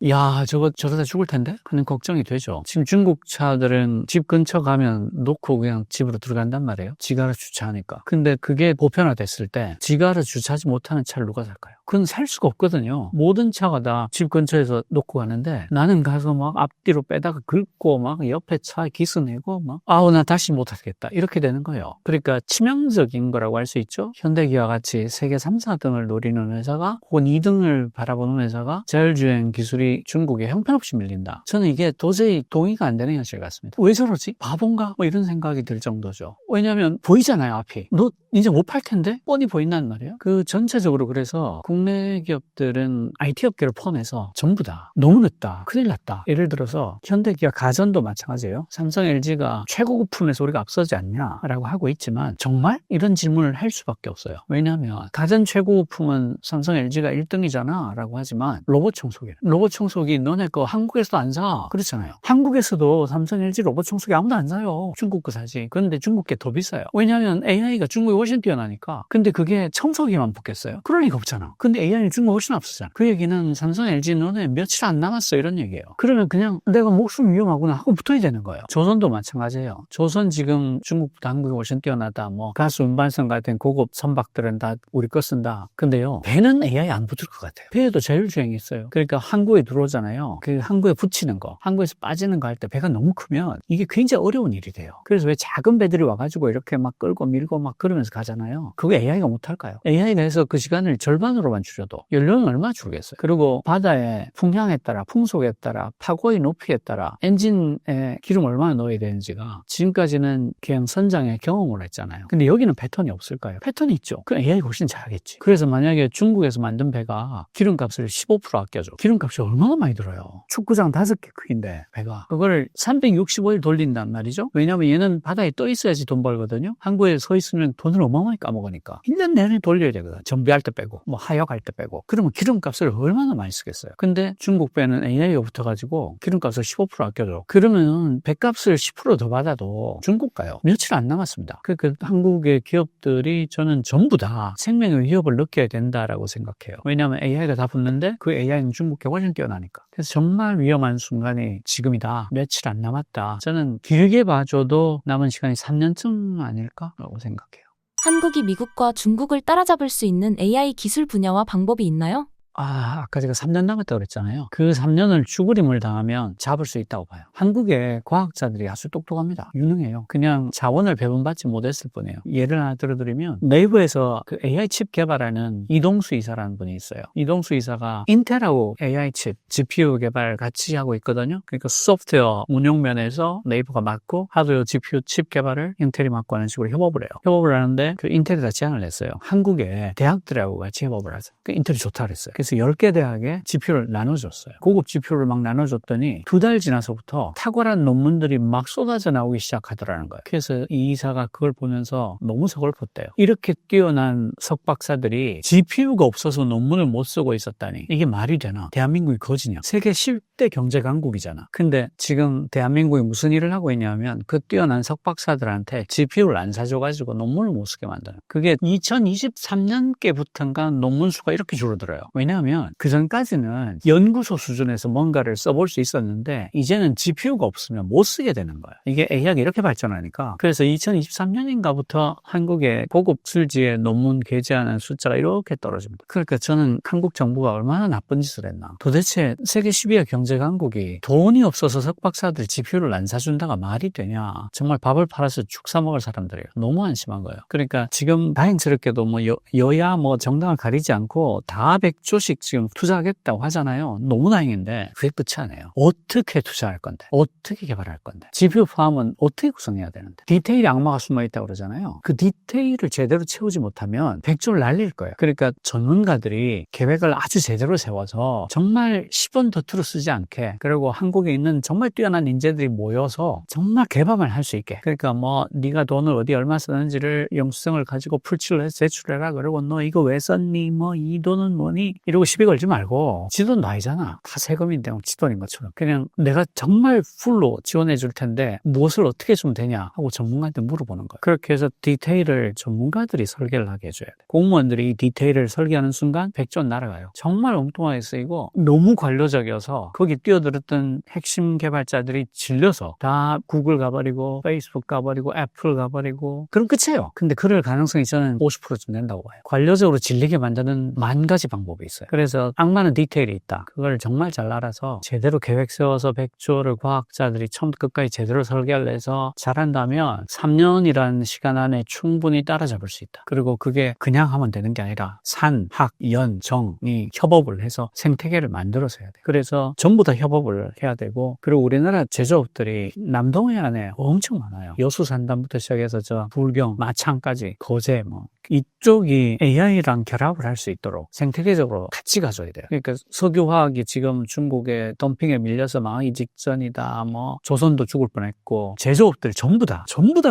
저러다 죽을 텐데? 하는 걱정이 되죠. 지금 중국 차들은 집 근처 가면 놓고 그냥 집으로 들어간단 말이에요. 지가라 주차하니까. 근데 그게 보편화됐을 때 지가라 주차하지 못하는 차를 누가 살까요? 그건 살 수가 없거든요. 모든 차가 다 집 근처에서 놓고 가는데 나는 가서 막 앞뒤로 빼다가 긁고 막 옆에 차에 기스내고 막 나 다시 못 하겠다. 이렇게 되는 거예요. 그러니까 치명적인 거라고 할 수 있죠. 현대기아 같이 세계 3, 4등을 노리는 회사가 혹은 2등을 바라보는 회사가 자율주행 기술이 중국에 형편없이 밀린다. 저는 이게 도저히 동의가 안 되는 현실 같습니다. 왜 저러지? 바본가? 뭐 이런 생각이 들 정도죠. 왜냐하면 보이잖아요, 앞이. 너 이제 못 팔 텐데? 뻔히 보인단 말이에요. 그 전체적으로 그래서 국내 기업들은 IT 업계를 포함해서 전부 다 너무 늦다. 큰일 났다. 예를 들어서 현대기아 가전도 마찬가지예요. 삼성, LG가 최고급품에서 우리가 앞서지 않냐라고 하고 있지만 정말 이런 질문을 할 수밖에 없어요. 왜냐하면 가전 최고급품은 삼성, LG가 1등이잖아 라고 하지만 로봇 청소기 너네 거 한국에서도 안 사. 그렇잖아요. 한국에서도 삼성, LG 로봇 청소기 아무도 안 사요. 중국 거 사지. 그런데 중국 게 더 비싸요. 왜냐하면 AI가 중국에 훨씬 뛰어나니까. 근데 그게 청소기만 붙겠어요? 그럴 리가 없잖아. 근데 AI는 중국 훨씬 앞서잖아. 그 얘기는 삼성, LG 너네 며칠 안 남았어 이런 얘기예요. 그러면 그냥 내가 목숨 위험하구나 하고 붙어야 되는 거예요. 조선도 마찬가지예요. 조선 지금 중국보다 한국이 훨씬 뛰어나다. 뭐 가스 운반선 같은 고급 선박들은 다 우리 거 쓴다. 근데요, 배는 AI 안 붙을 것 같아요. 배에도 자율주행이 있어요. 그러니까 항구에 들어오잖아요. 그 항구에 붙이는 거, 항구에서 빠지는 거 할 때 배가 너무 크면 이게 굉장히 어려운 일이 돼요. 그래서 왜 작은 배들이 와가지고 이렇게 막 끌고 밀고 막 그러면서 가잖아요. 그거 AI가 못할까요? AI가 해서 그 시간을 절반으로만 줄여도 연료는 얼마나 줄겠어요. 그리고 바다의 풍향에 따라, 풍속에 따라, 파고의 높이에 따라 엔진에 기름 얼마나 넣어야 되는지가 지금까지는 그냥 선장의 경험으로 했잖아요. 근데 여기는 패턴이 없을까요? 패턴이 있죠. 그럼 AI가 훨씬 잘하겠지. 그래서 만약에 중국에서 만든 배가 기름값을 15% 아껴줘. 기름값이 얼마나 많이 들어요. 축구장 5개 크기인데 배가. 그거를 365일 돌린단 말이죠. 왜냐하면 얘는 바다에 떠 있어야지 돈 벌거든요. 항구에 서 있으면 돈을 어마어마하게 까먹으니까 1년 내내 돌려야 되거든. 정비할 때 빼고 뭐 하역할 때 빼고. 그러면 기름값을 얼마나 많이 쓰겠어요. 근데 중국 배는 AI가 붙어가지고 기름값을 15% 아껴줘. 그러면 배값을 10% 더 받아도 중국 가요. 며칠 안 남았습니다. 그 한국의 기업들이 저는 전부 다 생명의 위협을 느껴야 된다라고 생각해요. 왜냐하면 AI가 다 붙는데 그 AI는 중국계 훨씬 뛰어나니까. 그래서 정말 위험한 순간이 지금이다. 며칠 안 남았다. 저는 길게 봐줘도 남은 시간이 3년쯤 아닐까라고 생각해요. 한국이 미국과 중국을 따라잡을 수 있는 AI 기술 분야와 방법이 있나요? 아까 제가 3년 남았다고 그랬잖아요. 그 3년을 죽으림을 당하면 잡을 수 있다고 봐요. 한국의 과학자들이 아주 똑똑합니다. 유능해요. 그냥 자원을 배분받지 못했을 뿐이에요. 예를 하나 들어드리면 네이버에서 그 AI 칩 개발하는 이동수 이사라는 분이 있어요. 이동수 이사가 인텔하고 AI 칩, GPU 개발 같이 하고 있거든요. 그러니까 소프트웨어 운용 면에서 네이버가 맡고 하드웨어 GPU 칩 개발을 인텔이 맡고 하는 식으로 협업을 해요. 협업을 하는데 그 인텔이 다 제안을 했어요. 한국의 대학들하고 같이 협업을 하자. 그 인텔이 좋다 그랬어요. 그래서 10개 대학에 GPU를 나눠줬어요. 고급 GPU를 막 나눠줬더니 2달 지나서부터 탁월한 논문들이 막 쏟아져 나오기 시작하더라는 거예요. 그래서 이 이사가 그걸 보면서 너무 서글펐대요. 이렇게 뛰어난 석박사들이 GPU가 없어서 논문을 못 쓰고 있었다니 이게 말이 되나? 대한민국이 거지냐? 세계 10대 경제 강국이잖아. 근데 지금 대한민국이 무슨 일을 하고 있냐면 그 뛰어난 석박사들한테 GPU를 안 사줘가지고 논문을 못 쓰게 만드는. 그게 2023년께부터인가 논문 수가 이렇게 줄어들어요. 왜냐하면 그 전까지는 연구소 수준에서 뭔가를 써볼 수 있었는데 이제는 GPU가 없으면 못 쓰게 되는 거예요. 이게 AI가 이렇게 발전하니까. 그래서 2023년인가부터 한국의 고급 술지의 논문 게재하는 숫자가 이렇게 떨어집니다. 그러니까 저는 한국 정부가 얼마나 나쁜 짓을 했나. 도대체 세계 10위의 경제 강국이 돈이 없어서 석박사들 GPU를 안 사준다가 말이 되냐. 정말 밥을 팔아서 죽 사먹을 사람들이에요. 너무 한심한 거예요. 그러니까 지금 다행스럽게도 뭐 여야 뭐 정당을 가리지 않고 다 100조 정도씩 지금 투자하겠다고 하잖아요. 너무 다행인데 그게 끝이 아니에요. 어떻게 투자할 건데? 어떻게 개발할 건데? GPU 팜은 어떻게 구성해야 되는데? 디테일이 악마가 숨어있다고 그러잖아요. 그 디테일을 제대로 채우지 못하면 백조를 날릴 거예요. 그러니까 전문가들이 계획을 아주 제대로 세워서 정말 10원 더투로 쓰지 않게, 그리고 한국에 있는 정말 뛰어난 인재들이 모여서 정말 개발만 할 수 있게. 그러니까 뭐 네가 돈을 어디 얼마 쓰는지를 영수증을 가지고 풀칠을 해서 제출해라. 그리고 너 이거 왜 썼니? 뭐 이 돈은 뭐니? 이러고 시비 걸지 말고, 지 돈 나이잖아. 다 세금인데 지 돈인 것처럼 그냥 내가 정말 풀로 지원해 줄 텐데 무엇을 어떻게 주면 되냐 하고 전문가한테 물어보는 거예요. 그렇게 해서 디테일을 전문가들이 설계를 하게 해줘야 돼. 공무원들이 이 디테일을 설계하는 순간 백조 날아가요. 정말 엉뚱하게 쓰이고 너무 관료적이어서 거기 뛰어들었던 핵심 개발자들이 질려서 다 구글 가버리고 페이스북 가버리고 애플 가버리고 그럼 끝이에요. 근데 그럴 가능성이 저는 50%쯤 된다고 봐요. 관료적으로 질리게 만드는 만 가지 방법이 있어요. 그래서 악마는 디테일이 있다. 그걸 정말 잘 알아서 제대로 계획 세워서 백조를 과학자들이 처음부터 끝까지 제대로 설계를 해서 잘한다면 3년이라는 시간 안에 충분히 따라잡을 수 있다. 그리고 그게 그냥 하면 되는 게 아니라 산, 학, 연, 정이 협업을 해서 생태계를 만들어서 해야 돼. 그래서 전부 다 협업을 해야 되고, 그리고 우리나라 제조업들이 남동해안에 엄청 많아요. 여수 산단부터 시작해서 저 불경, 마창까지, 거제 뭐 이쪽이 AI랑 결합을 할 수 있도록 생태계적으로 같이 가져야 돼요. 그러니까 석유화학이 지금 중국의 덤핑에 밀려서 망하기 직전이다. 뭐 조선도 죽을 뻔했고, 제조업들이 전부 다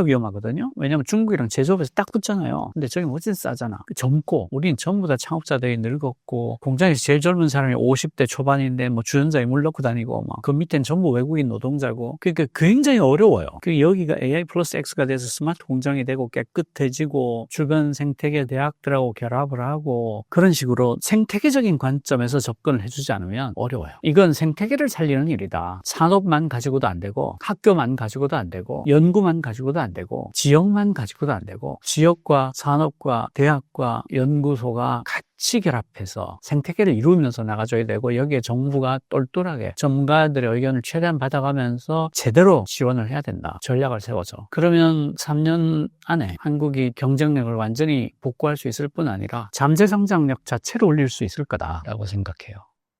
위험하거든요. 왜냐면 중국이랑 제조업에서 딱 붙잖아요. 근데 저기 멋진 싸잖아. 젊고, 우린 전부 다 창업자들이 늙었고, 공장에서 제일 젊은 사람이 50대 초반인데 뭐 주전자에 물 넣고 다니고, 막 그 밑엔 전부 외국인 노동자고, 그러니까 굉장히 어려워요. 그 여기가 AI 플러스 X가 돼서 스마트 공장이 되고 깨끗해지고 주변 생태계 대학들하고 결합을 하고, 그런 식으로 생태계적인 관점에서 접근을 해주지 않으면 어려워요. 이건 생태계를 살리는 일이다. 산업만 가지고도 안 되고, 학교만 가지고도 안 되고, 연구만 가지고도 안 되고, 지역만 가지고도 안 되고, 지역과 산업과 대학과 연구소가 같이 결합해서 생태계를 이루면서 나가줘야 되고, 여기에 정부가 똘똘하게 전문가들의 의견을 최대한 받아가면서 제대로 지원을 해야 된다. 전략을 세워서. 그러면 3년 안에 한국이 경쟁력을 완전히 복구할 수 있을 뿐 아니라 잠재 성장력 자체를 올릴 수 있을 거다라고 생각해요.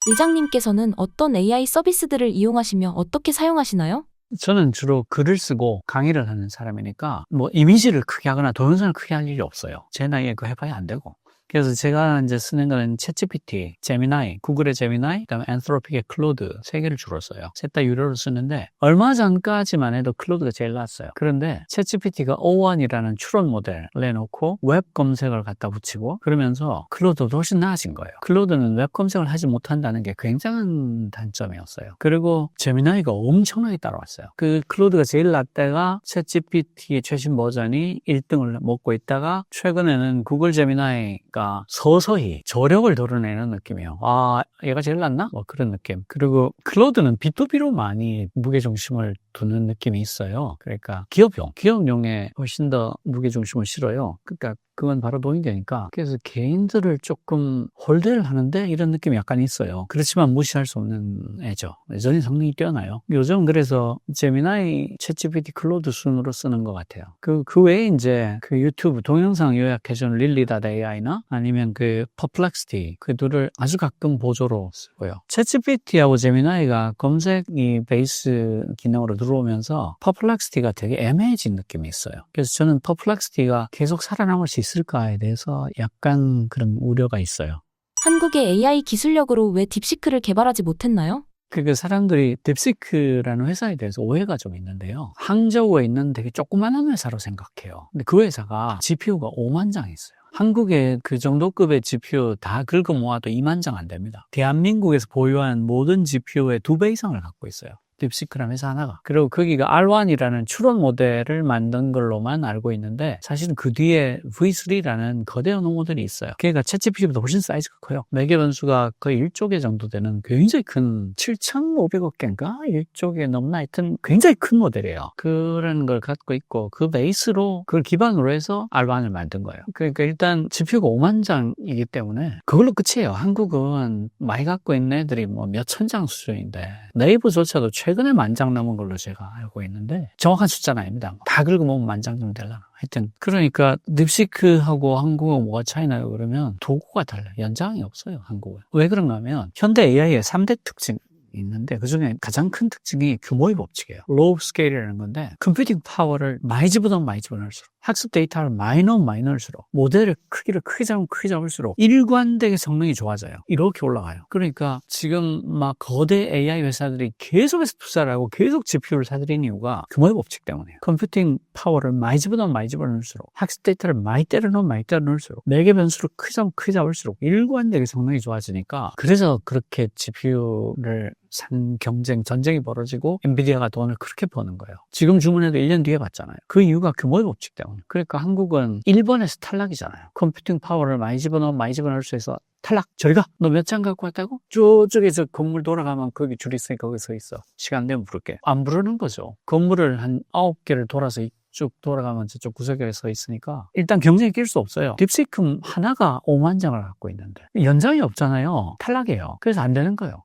의장님께서는 어떤 AI 서비스들을 이용하시며 어떻게 사용하시나요? 저는 주로 글을 쓰고 강의를 하는 사람이니까 뭐 이미지를 크게 하거나 동영상을 크게 할 일이 없어요. 제 나이에 그거 해봐야 안 되고. 그래서 제가 이제 쓰는 거는 챗GPT, 제미나이, 구글의 제미나이, 그다음에 엔트로픽의 클로드 세 개를 주로 써요. 셋 다 유료로 쓰는데 얼마 전까지만 해도 클로드가 제일 낫어요. 그런데 챗GPT가 O1이라는 추론 모델을 내놓고 웹 검색을 갖다 붙이고 그러면서 클로드도 훨씬 나아진 거예요. 클로드는 웹 검색을 하지 못한다는 게 굉장한 단점이었어요. 그리고 제미나이가 엄청나게 따라왔어요. 그 클로드가 제일 낫다가 챗GPT의 최신 버전이 1등을 먹고 있다가 최근에는 구글 제미나이가 서서히 저력을 드러내는 느낌이에요. 아, 얘가 제일 낫나? 뭐 그런 느낌. 그리고 클로드는 B2B로 많이 무게중심을 두는 느낌이 있어요. 그러니까 기업용에 훨씬 더 무게중심을 실어요. 그러니까 그건 바로 동의되니까. 그래서 개인들을 조금 홀대를 하는데 이런 느낌이 약간 있어요. 그렇지만 무시할 수 없는 애죠. 여전히 성능이 뛰어나요. 요즘 그래서 제미나이, 챗GPT, 클로드 순으로 쓰는 것 같아요. 그 외에 이제 그 유튜브 동영상 요약해주는 릴리닷AI나 아니면 그 퍼플렉시티, 그 둘을 아주 가끔 보조로 쓰고요. 챗GPT하고 제미나이가 검색이 베이스 기능으로 들어오면서 퍼플렉시티가 되게 애매해진 느낌이 있어요. 그래서 저는 퍼플렉시티가 계속 살아남을 수 있을까에 대해서 약간 그런 우려가 있어요. 한국의 AI 기술력으로 왜 딥시크를 개발하지 못했나요? 그 사람들이 딥시크라는 회사에 대해서 오해가 좀 있는데요. 항저우에 있는 되게 조그만한 회사로 생각해요. 근데 그 회사가 GPU가 5만 장 있어요. 한국에 그 정도 급의 GPU 다 긁어 모아도 2만 장 안 됩니다. 대한민국에서 보유한 모든 GPU의 2배 이상을 갖고 있어요. 딥시크라는 회사 하나가. 그리고 거기가 R1이라는 추론 모델을 만든 걸로만 알고 있는데 사실은 그 뒤에 V3라는 거대 언어 모델이 있어요. 걔가 챗GPT보다 훨씬 사이즈가 커요. 매개 변수가 거의 1조 개 정도 되는 굉장히 큰 7,500억 개인가? 1조 개 넘나 하여튼 굉장히 큰 모델이에요. 그런 걸 갖고 있고 그 베이스로 그걸 기반으로 해서 R1을 만든 거예요. 그러니까 일단 GPU가 5만 장이기 때문에 그걸로 끝이에요. 한국은 많이 갖고 있는 애들이 뭐 몇천 장 수준인데 네이버조차도 최근에 10,000장 넘은 걸로 제가 알고 있는데 정확한 숫자는 아닙니다. 다 긁어보면 10,000장 정도 되려나. 하여튼 그러니까 딥시크하고 한국은 뭐가 차이나요? 그러면 도구가 달라요. 연장이 없어요. 한국은. 왜 그런가 하면 현대 AI의 3대 특징 있는데 그중에 가장 큰 특징이 규모의 법칙이에요. 로우 스케일이라는 건데 컴퓨팅 파워를 많이 집어넣을수록 학습 데이터를 많이 넣을수록 모델의 크기를 크게 잡을수록 일관되게 성능이 좋아져요. 이렇게 올라가요. 그러니까 지금 막 거대 AI 회사들이 계속해서 투자를 하고 계속 GPU를 사들인 이유가 규모의 법칙 때문이에요. 컴퓨팅 파워를 많이 집어넣을수록 학습 데이터를 많이 때려 넣을수록 매개 변수를 크게 잡을수록 일관되게 성능이 좋아지니까 그래서 그렇게 GPU를 산 전쟁이 벌어지고 엔비디아가 돈을 그렇게 버는 거예요. 지금 주문해도 1년 뒤에 받잖아요. 그 이유가 규모의 법칙 때문에. 그러니까 한국은 일본에서 탈락이잖아요. 컴퓨팅 파워를 많이 집어넣을 수 있어. 탈락. 저리가. 너 몇 장 갖고 왔다고? 저쪽에서 건물 돌아가면 거기 줄 있으니까 거기 서 있어. 시간 되면 부를게. 안 부르는 거죠. 건물을 한 9개를 돌아서 쭉 돌아가면 저쪽 구석에 서 있으니까 일단 경쟁에 낄 수 없어요. 딥시크 하나가 5만 장을 갖고 있는데 연장이 없잖아요. 탈락이에요. 그래서 안 되는 거예요.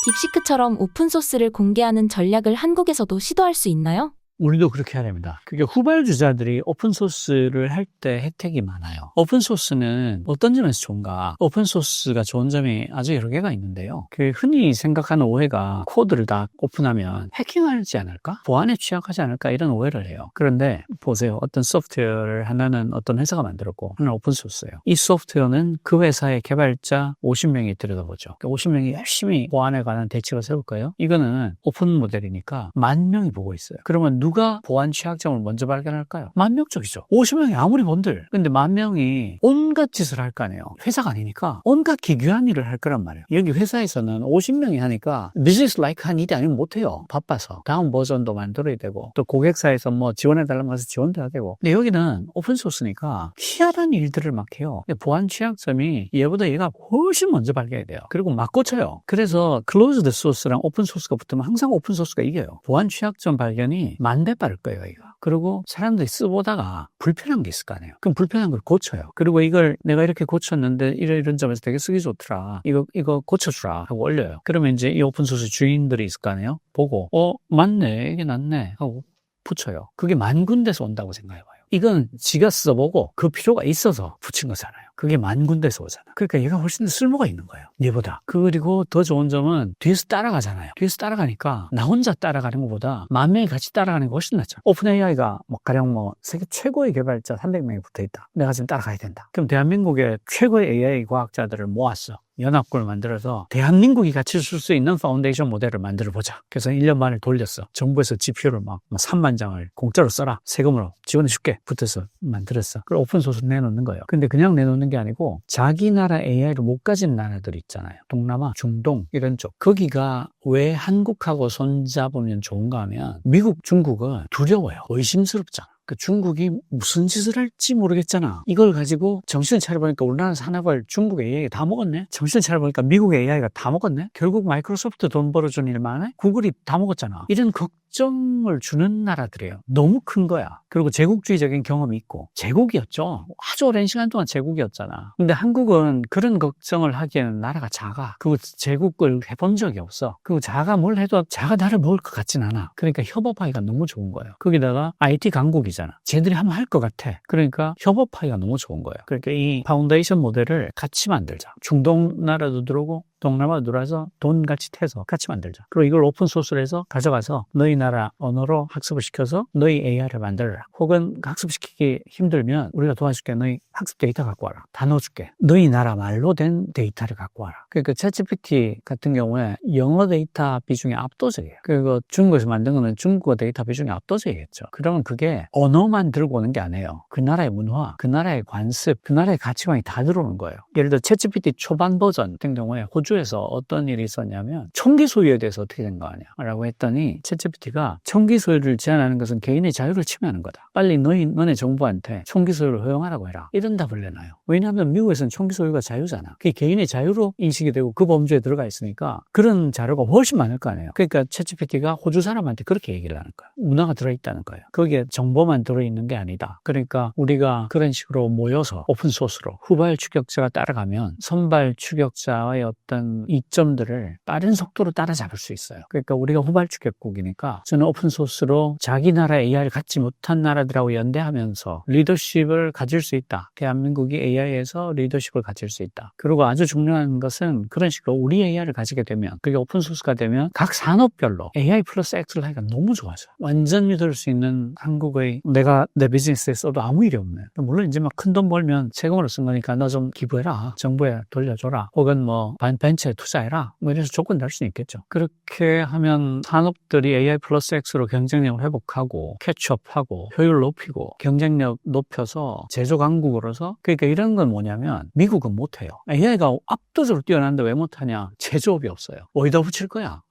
딥시크처럼 오픈소스를 공개하는 전략을 한국에서도 시도할 수 있나요? 우리도 그렇게 해야 됩니다. 그게 후발주자들이 오픈소스를 할 때 혜택이 많아요. 오픈소스는 어떤 점에서 좋은가? 오픈소스가 좋은 점이 아주 여러 개가 있는데요. 그 흔히 생각하는 오해가 코드를 다 오픈하면 해킹하지 않을까? 보안에 취약하지 않을까? 이런 오해를 해요. 그런데 보세요. 어떤 소프트웨어를 하나는 어떤 회사가 만들었고 하나는 오픈소스예요. 이 소프트웨어는 그 회사의 개발자 50명이 들여다보죠. 50명이 열심히 보안에 관한 대책을 세울 거예요. 이거는 오픈 모델이니까 10,000명이 보고 있어요. 그러면 누가 보안 취약점을 먼저 발견할까요? 10,000명 쪽이죠. 50명이 아무리 본들. 근데 10,000명이 온갖 짓을 할 거 아니에요. 회사가 아니니까 온갖 기괴한 일을 할 거란 말이에요. 여기 회사에서는 50명이 하니까 비즈니스 라이크 한 일이 아니면 못해요. 바빠서. 다음 버전도 만들어야 되고 또 고객사에서 뭐 지원해달라면 해서 지원도 해야 되고. 근데 여기는 오픈소스니까 희한한 일들을 막 해요. 보안 취약점이 얘보다 얘가 훨씬 먼저 발견이 돼요. 그리고 막 고쳐요. 그래서 클로즈드 소스랑 오픈소스가 붙으면 항상 오픈소스가 이겨요. 보안 취약점 발견이 10,000배 빠를 거예요, 이거. 그리고 사람들이 쓰보다가 불편한 게 있을 거 아니에요. 그럼 불편한 걸 고쳐요. 그리고 이걸 내가 이렇게 고쳤는데 이런 점에서 되게 쓰기 좋더라. 이거 고쳐주라 하고 올려요. 그러면 이제 이 오픈소스 주인들이 있을 거 아니에요. 보고 맞네, 이게 낫네 하고 붙여요. 그게 10,000군데서 온다고 생각해봐요. 이건 지가 써보고 그 필요가 있어서 붙인 거잖아요. 그게 10,000군데서 오잖아. 그러니까 얘가 훨씬 더 쓸모가 있는 거예요. 얘보다. 그리고 더 좋은 점은 뒤에서 따라가잖아요. 뒤에서 따라가니까 나 혼자 따라가는 것보다 10,000명이 같이 따라가는 게 훨씬 낫죠. 오픈 AI가 가령 세계 최고의 개발자 300명이 붙어있다. 내가 지금 따라가야 된다. 그럼 대한민국의 최고의 AI 과학자들을 모았어. 연합군을 만들어서 대한민국이 같이 쓸 수 있는 파운데이션 모델을 만들어보자. 그래서 1년 만에 돌렸어. 정부에서 GPU를 막 30,000장을 공짜로 써라. 세금으로 지원해줄게. 붙어서 만들었어. 그걸 오픈소스 내놓는 거예요. 근데 그냥 내놓는 게 아니고 자기 나라 AI를 못 가진 나라들 있잖아요. 동남아, 중동 이런 쪽. 거기가 왜 한국하고 손잡으면 좋은가 하면 미국, 중국은 두려워요. 의심스럽잖아. 그 중국이 무슨 짓을 할지 모르겠잖아. 이걸 가지고 정신을 차려보니까 우리나라 산업을 중국 AI가 다 먹었네. 정신을 차려보니까 미국 AI가 다 먹었네. 결국 마이크로소프트 돈 벌어준 일만 해? 구글이 다 먹었잖아. 이런 걱정을 주는 나라들이에요. 너무 큰 거야. 그리고 제국주의적인 경험이 있고 제국이었죠. 아주 오랜 시간 동안 제국이었잖아. 근데 한국은 그런 걱정을 하기에는 나라가 작아. 그리고 제국을 해본 적이 없어. 그리고 자가 뭘 해도 자가 나를 먹을 것 같진 않아. 그러니까 협업하기가 너무 좋은 거예요. 거기다가 IT 강국이잖아. 쟤들이 하면 할 것 같아. 그러니까 협업하기가 너무 좋은 거예요. 그러니까 이 파운데이션 모델을 같이 만들자. 중동 나라도 들어오고 동남아도 들어와서 돈 같이 태서 같이 만들자. 그리고 이걸 오픈소스로 해서 가져가서 너희 나라 언어로 학습을 시켜서 너희 AI를 만들어라. 혹은 학습시키기 힘들면 우리가 도와줄게. 너희 학습 데이터 갖고 와라. 다 넣어줄게. 너희 나라 말로 된 데이터를 갖고 와라. 그러니까 챗GPT 같은 경우에 영어 데이터 비중이 압도적이에요. 그리고 중국에서 만든 거는 중국어 데이터 비중이 압도적이겠죠. 그러면 그게 언어만 들고 오는 게 아니에요. 그 나라의 문화, 그 나라의 관습, 그 나라의 가치관이 다 들어오는 거예요. 예를 들어 챗GPT 초반 버전 같은 경우에 호주에서 어떤 일이 있었냐면 총기 소유에 대해서 어떻게 된 거 아니야? 라고 했더니 챗GPT가 총기 소유를 제한하는 것은 개인의 자유를 침해하는 거다. 빨리 너네 정부한테 총기 소유를 허용하라고 해라. 이런 답을 내놔요. 왜냐하면 미국에서는 총기 소유가 자유잖아. 그게 개인의 자유로 인식이 되고 그 범주에 들어가 있으니까 그런 자료가 훨씬 많을 거 아니에요. 그러니까 챗GPT가 호주 사람한테 그렇게 얘기를 하는 거야. 문화가 들어있다는 거예요. 거기에 정보만 들어있는 게 아니다. 그러니까 우리가 그런 식으로 모여서 오픈소스로 후발 추격자가 따라가면 선발 추격자의 어떤 이런 이점들을 빠른 속도로 따라잡을 수 있어요. 그러니까 우리가 후발주격국이니까 저는 오픈소스로 자기 나라 AI를 갖지 못한 나라들하고 연대하면서 리더십을 가질 수 있다. 대한민국이 AI에서 리더십을 가질 수 있다. 그리고 아주 중요한 것은 그런 식으로 우리 AI를 가지게 되면, 그게 오픈소스가 되면 각 산업별로 AI 플러스 X를 하기가 너무 좋아져요. 완전 믿을 수 있는 한국의, 내가 내 비즈니스에 써도 아무 일이 없네. 물론 이제 막 큰 돈 벌면 세금으로 쓴 거니까 너 좀 기부해라, 정부에 돌려줘라, 혹은 뭐 벤처에 투자해라, 뭐 이래서 조건 낼 수는 있겠죠. 그렇게 하면 산업들이 AI 플러스 X로 경쟁력을 회복하고 캐치업하고 효율 높이고 경쟁력 높여서 제조 강국으로서, 그러니까 이런 건 뭐냐면 미국은 못해요. AI가 압도적으로 뛰어난데 왜 못하냐? 제조업이 없어요. 어디다 붙일 거야?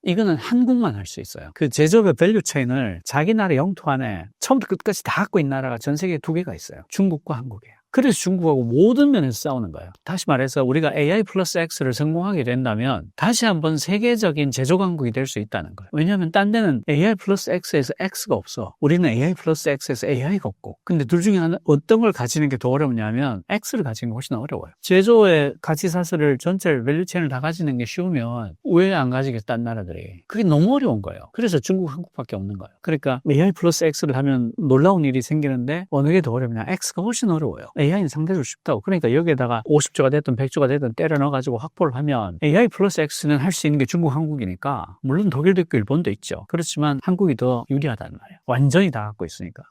이거는 한국만 할 수 있어요. 그 제조업의 밸류 체인을 자기 나라 영토 안에 처음부터 끝까지 다 갖고 있는 나라가 전 세계에 2개가 있어요. 중국과 한국이에요. 그래서 중국하고 모든 면에서 싸우는 거예요. 다시 말해서 우리가 AI 플러스 X를 성공하게 된다면 다시 한번 세계적인 제조 강국이 될 수 있다는 거예요. 왜냐하면 딴 데는 AI 플러스 X에서 X가 없어. 우리는 AI 플러스 X에서 AI가 없고. 근데 둘 중에 하나, 어떤 걸 가지는 게 더 어렵냐면 X를 가지는 게 훨씬 어려워요. 제조의 가치사슬을 전체 밸류체인을 다 가지는 게 쉬우면 왜 안 가지겠어, 딴 나라들이. 그게 너무 어려운 거예요. 그래서 중국, 한국밖에 없는 거예요. 그러니까 AI 플러스 X를 하면 놀라운 일이 생기는데 어느 게 더 어렵냐? X가 훨씬 어려워요. AI는 상대적으로 쉽다고. 그러니까 여기에다가 50조가 됐든 100조가 됐든 때려 넣어가지고 확보를 하면 AI 플러스 X는 할 수 있는 게 중국, 한국이니까, 물론 독일도 있고 일본도 있죠. 그렇지만 한국이 더 유리하다는 말이에요. 완전히 다 갖고 있으니까.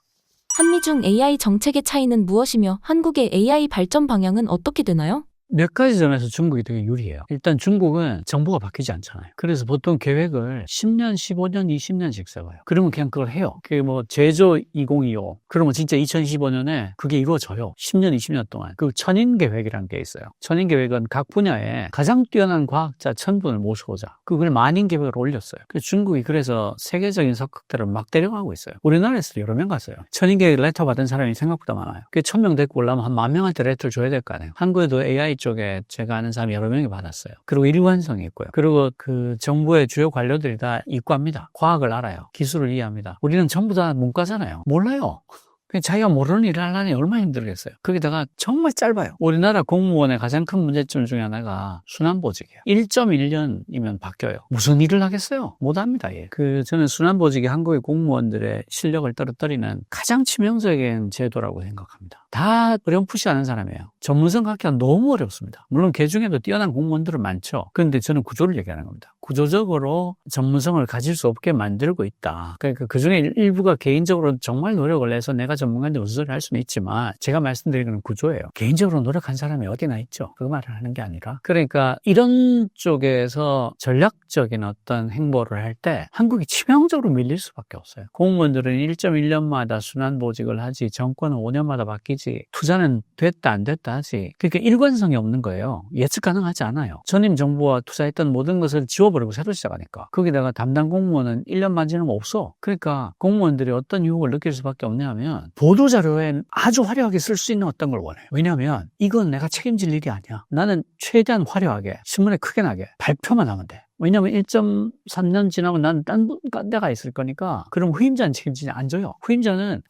한미중 AI 정책의 차이는 무엇이며 한국의 AI 발전 방향은 어떻게 되나요? 몇 가지 점에서 중국이 되게 유리해요. 일단 중국은 정부가 바뀌지 않잖아요. 그래서 보통 계획을 10년, 15년, 20년씩 세워요. 그러면 그냥 그걸 해요. 그게 뭐 제조 2025. 그러면 진짜 2025년에 그게 이루어져요. 10년, 20년 동안. 그 천인 계획이라는 게 있어요. 천인 계획은 각 분야에 가장 뛰어난 과학자 1000분을 모셔오자. 그걸 만인 계획을 올렸어요. 그래서 중국이 그래서 세계적인 석학들을 막 데려가고 있어요. 우리나라에서도 여러 명 갔어요. 천인 계획 레터 받은 사람이 생각보다 많아요. 그게 1000명 데리고 올라면 한 10,000명한테 레터를 줘야 될 거 아니에요. 한국에도 AI 쪽에 제가 아는 사람이 여러 명이 받았어요. 그리고 일관성이 있고요. 그리고 그 정부의 주요 관료들이 다 이과입니다. 과학을 알아요. 기술을 이해합니다. 우리는 전부 다 문과잖아요. 몰라요. 그냥 자기가 모르는 일을 하려니 얼마나 힘들겠어요. 거기다가 정말 짧아요. 우리나라 공무원의 가장 큰 문제점 중에 하나가 순환보직이에요. 1.1년이면 바뀌어요. 무슨 일을 하겠어요? 못합니다. 예. 저는 순환보직이 한국의 공무원들의 실력을 떨어뜨리는 가장 치명적인 제도라고 생각합니다. 다 어렴풋이 아는 사람이에요. 전문성 갖기가 너무 어렵습니다. 물론 그 중에도 뛰어난 공무원들은 많죠. 그런데 저는 구조를 얘기하는 겁니다. 구조적으로 전문성을 가질 수 없게 만들고 있다. 그러니까 그 중에 일부가 개인적으로 정말 노력을 해서 내가 전문가인데 무슨 소리를 할 수는 있지만, 제가 말씀드리는 건 구조예요. 개인적으로 노력한 사람이 어디나 있죠. 그 말을 하는 게 아니라. 그러니까 이런 쪽에서 전략적인 어떤 행보를 할 때 한국이 치명적으로 밀릴 수밖에 없어요. 공무원들은 1.1년마다 순환보직을 하지, 정권은 5년마다 바뀌지, 투자는 됐다 안 됐다 하지. 그러니까 일관성이 없는 거예요. 예측 가능하지 않아요. 전임 정부와 투자했던 모든 것을 지워버리고 새로 시작하니까. 거기다가 담당 공무원은 1년만 지나면 없어. 그러니까 공무원들이 어떤 유혹을 느낄 수밖에 없냐면 보도자료에 아주 화려하게 쓸 수 있는 어떤 걸 원해요. 왜냐하면 이건 내가 책임질 일이 아니야. 나는 최대한 화려하게 신문에 크게 나게 발표만 하면 돼. 왜냐하면 1.3년 지나면 난 딴 데가 있을 거니까. 그럼 후임자는 책임지지 안 져요. 후임자는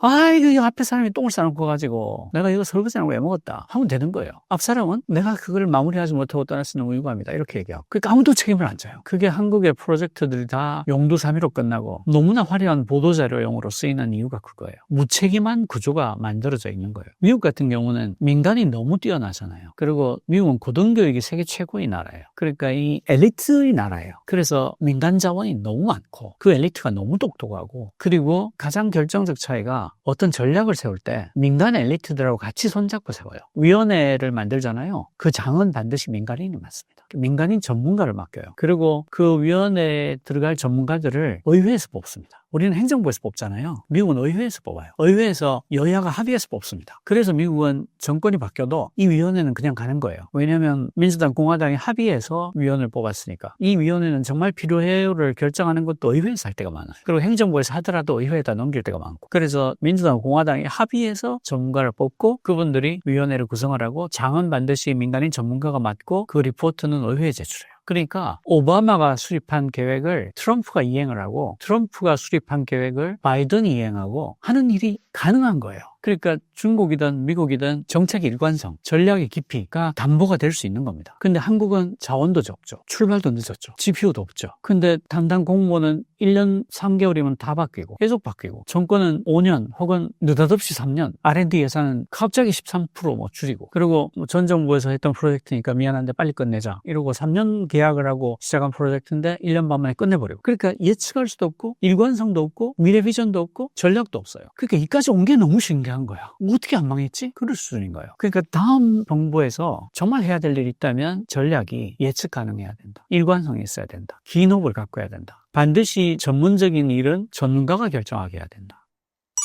이거 앞에 사람이 똥을 싸놓고 가지고 내가 이거 설거지하는 거 왜 먹었다 하면 되는 거예요. 앞 사람은 내가 그걸 마무리하지 못하고 떠났으면 의무합니다 이렇게 얘기하고. 그러니까 아무도 책임을 안 져요. 그게 한국의 프로젝트들이 다 용두사미로 끝나고 너무나 화려한 보도자료용으로 쓰이는 이유가 그거예요. 무책임한 구조가 만들어져 있는 거예요. 미국 같은 경우는 민간이 너무 뛰어나잖아요. 그리고 미국은 고등교육이 세계 최고의 나라예요. 그러니까 이 엘리트의 나라예요. 그래서 민간 자원이 너무 많고 그 엘리트가 너무 똑똑하고, 그리고 가장 결정적 차이가 어떤 전략을 세울 때 민간 엘리트들하고 같이 손잡고 세워요. 위원회를 만들잖아요. 그 장은 반드시 민간인이 맡습니다. 민간인 전문가를 맡겨요. 그리고 그 위원회에 들어갈 전문가들을 의회에서 뽑습니다. 우리는 행정부에서 뽑잖아요. 미국은 의회에서 뽑아요. 의회에서 여야가 합의해서 뽑습니다. 그래서 미국은 정권이 바뀌어도 이 위원회는 그냥 가는 거예요. 왜냐하면 민주당, 공화당이 합의해서 위원을 뽑았으니까. 이 위원회는 정말 필요해요를 결정하는 것도 의회에서 할 때가 많아요. 그리고 행정부에서 하더라도 의회에다 넘길 때가 많고. 그래서 민주당, 공화당이 합의해서 전문가를 뽑고 그분들이 위원회를 구성을 하고, 장은 반드시 민간인 전문가가 맡고 그 리포트는 의회에 제출해요. 그러니까 오바마가 수립한 계획을 트럼프가 이행을 하고, 트럼프가 수립한 계획을 바이든이 이행하고 하는 일이 가능한 거예요. 그러니까 중국이든 미국이든 정책 일관성, 전략의 깊이가 담보가 될 수 있는 겁니다. 근데 한국은 자원도 적죠. 출발도 늦었죠. GPU도 없죠. 근데 담당 공무원은 1년 3개월이면 다 바뀌고 계속 바뀌고, 정권은 5년 혹은 느닷없이 3년, R&D 예산은 갑자기 13% 줄이고, 그리고 전 정부에서 했던 프로젝트니까 미안한데 빨리 끝내자 이러고 3년 계약을 하고 시작한 프로젝트인데 1년 반 만에 끝내버리고, 그러니까 예측할 수도 없고 일관성도 없고 미래 비전도 없고 전략도 없어요. 그러니까 이까지 온 게 너무 신기한 거야. 어떻게 안 망했지? 그럴 수준인 거예요. 그러니까 다음 정부에서 정말 해야 될 일이 있다면 전략이 예측 가능해야 된다. 일관성이 있어야 된다. 기업을 갖고 해야 된다. 반드시 전문적인 일은 전문가가 결정하게 해야 된다.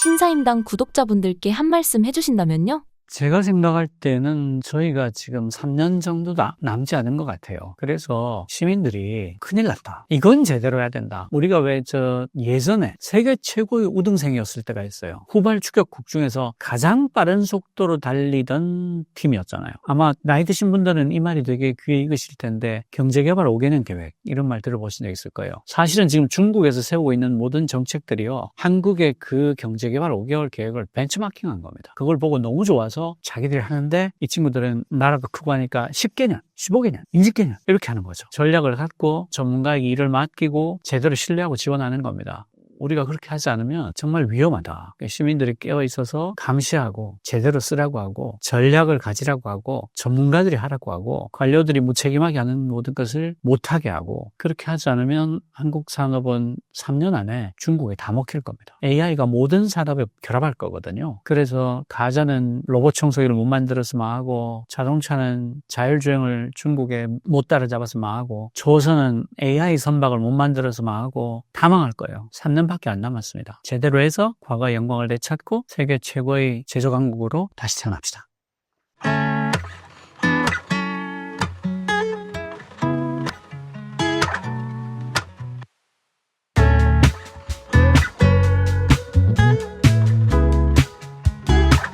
신사임당 구독자분들께 한 말씀 해주신다면요? 제가 생각할 때는 저희가 지금 3년 정도 남지 않은 것 같아요. 그래서 시민들이 큰일 났다, 이건 제대로 해야 된다. 우리가 왜 예전에 세계 최고의 우등생이었을 때가 있어요. 후발 추격국 중에서 가장 빠른 속도로 달리던 팀이었잖아요. 아마 나이 드신 분들은 이 말이 되게 귀에 익으실 텐데, 경제개발 5개년 계획 이런 말 들어보신 적 있을 거예요. 사실은 지금 중국에서 세우고 있는 모든 정책들이요, 한국의 그 경제개발 5개월 계획을 벤치마킹한 겁니다. 그걸 보고 너무 좋아서 자기들이 하는데, 이 친구들은 나라도 크고 하니까 10개년, 15개년, 20개년 이렇게 하는 거죠. 전략을 갖고 전문가에게 일을 맡기고 제대로 신뢰하고 지원하는 겁니다. 우리가 그렇게 하지 않으면 정말 위험하다. 시민들이 깨어있어서 감시하고 제대로 쓰라고 하고 전략을 가지라고 하고 전문가들이 하라고 하고 관료들이 무책임하게 하는 모든 것을 못하게 하고, 그렇게 하지 않으면 한국 산업은 3년 안에 중국에 다 먹힐 겁니다. AI가 모든 산업에 결합할 거거든요. 그래서 가전은 로봇 청소기를 못 만들어서 망하고, 자동차는 자율주행을 중국에 못 따라잡아서 망하고, 조선은 AI 선박을 못 만들어서 망하고, 다 망할 거예요. 3년 밖에 안 남았습니다. 제대로 해서 과거의 영광을 되찾고 세계 최고의 제조 강국으로 다시 태어납시다.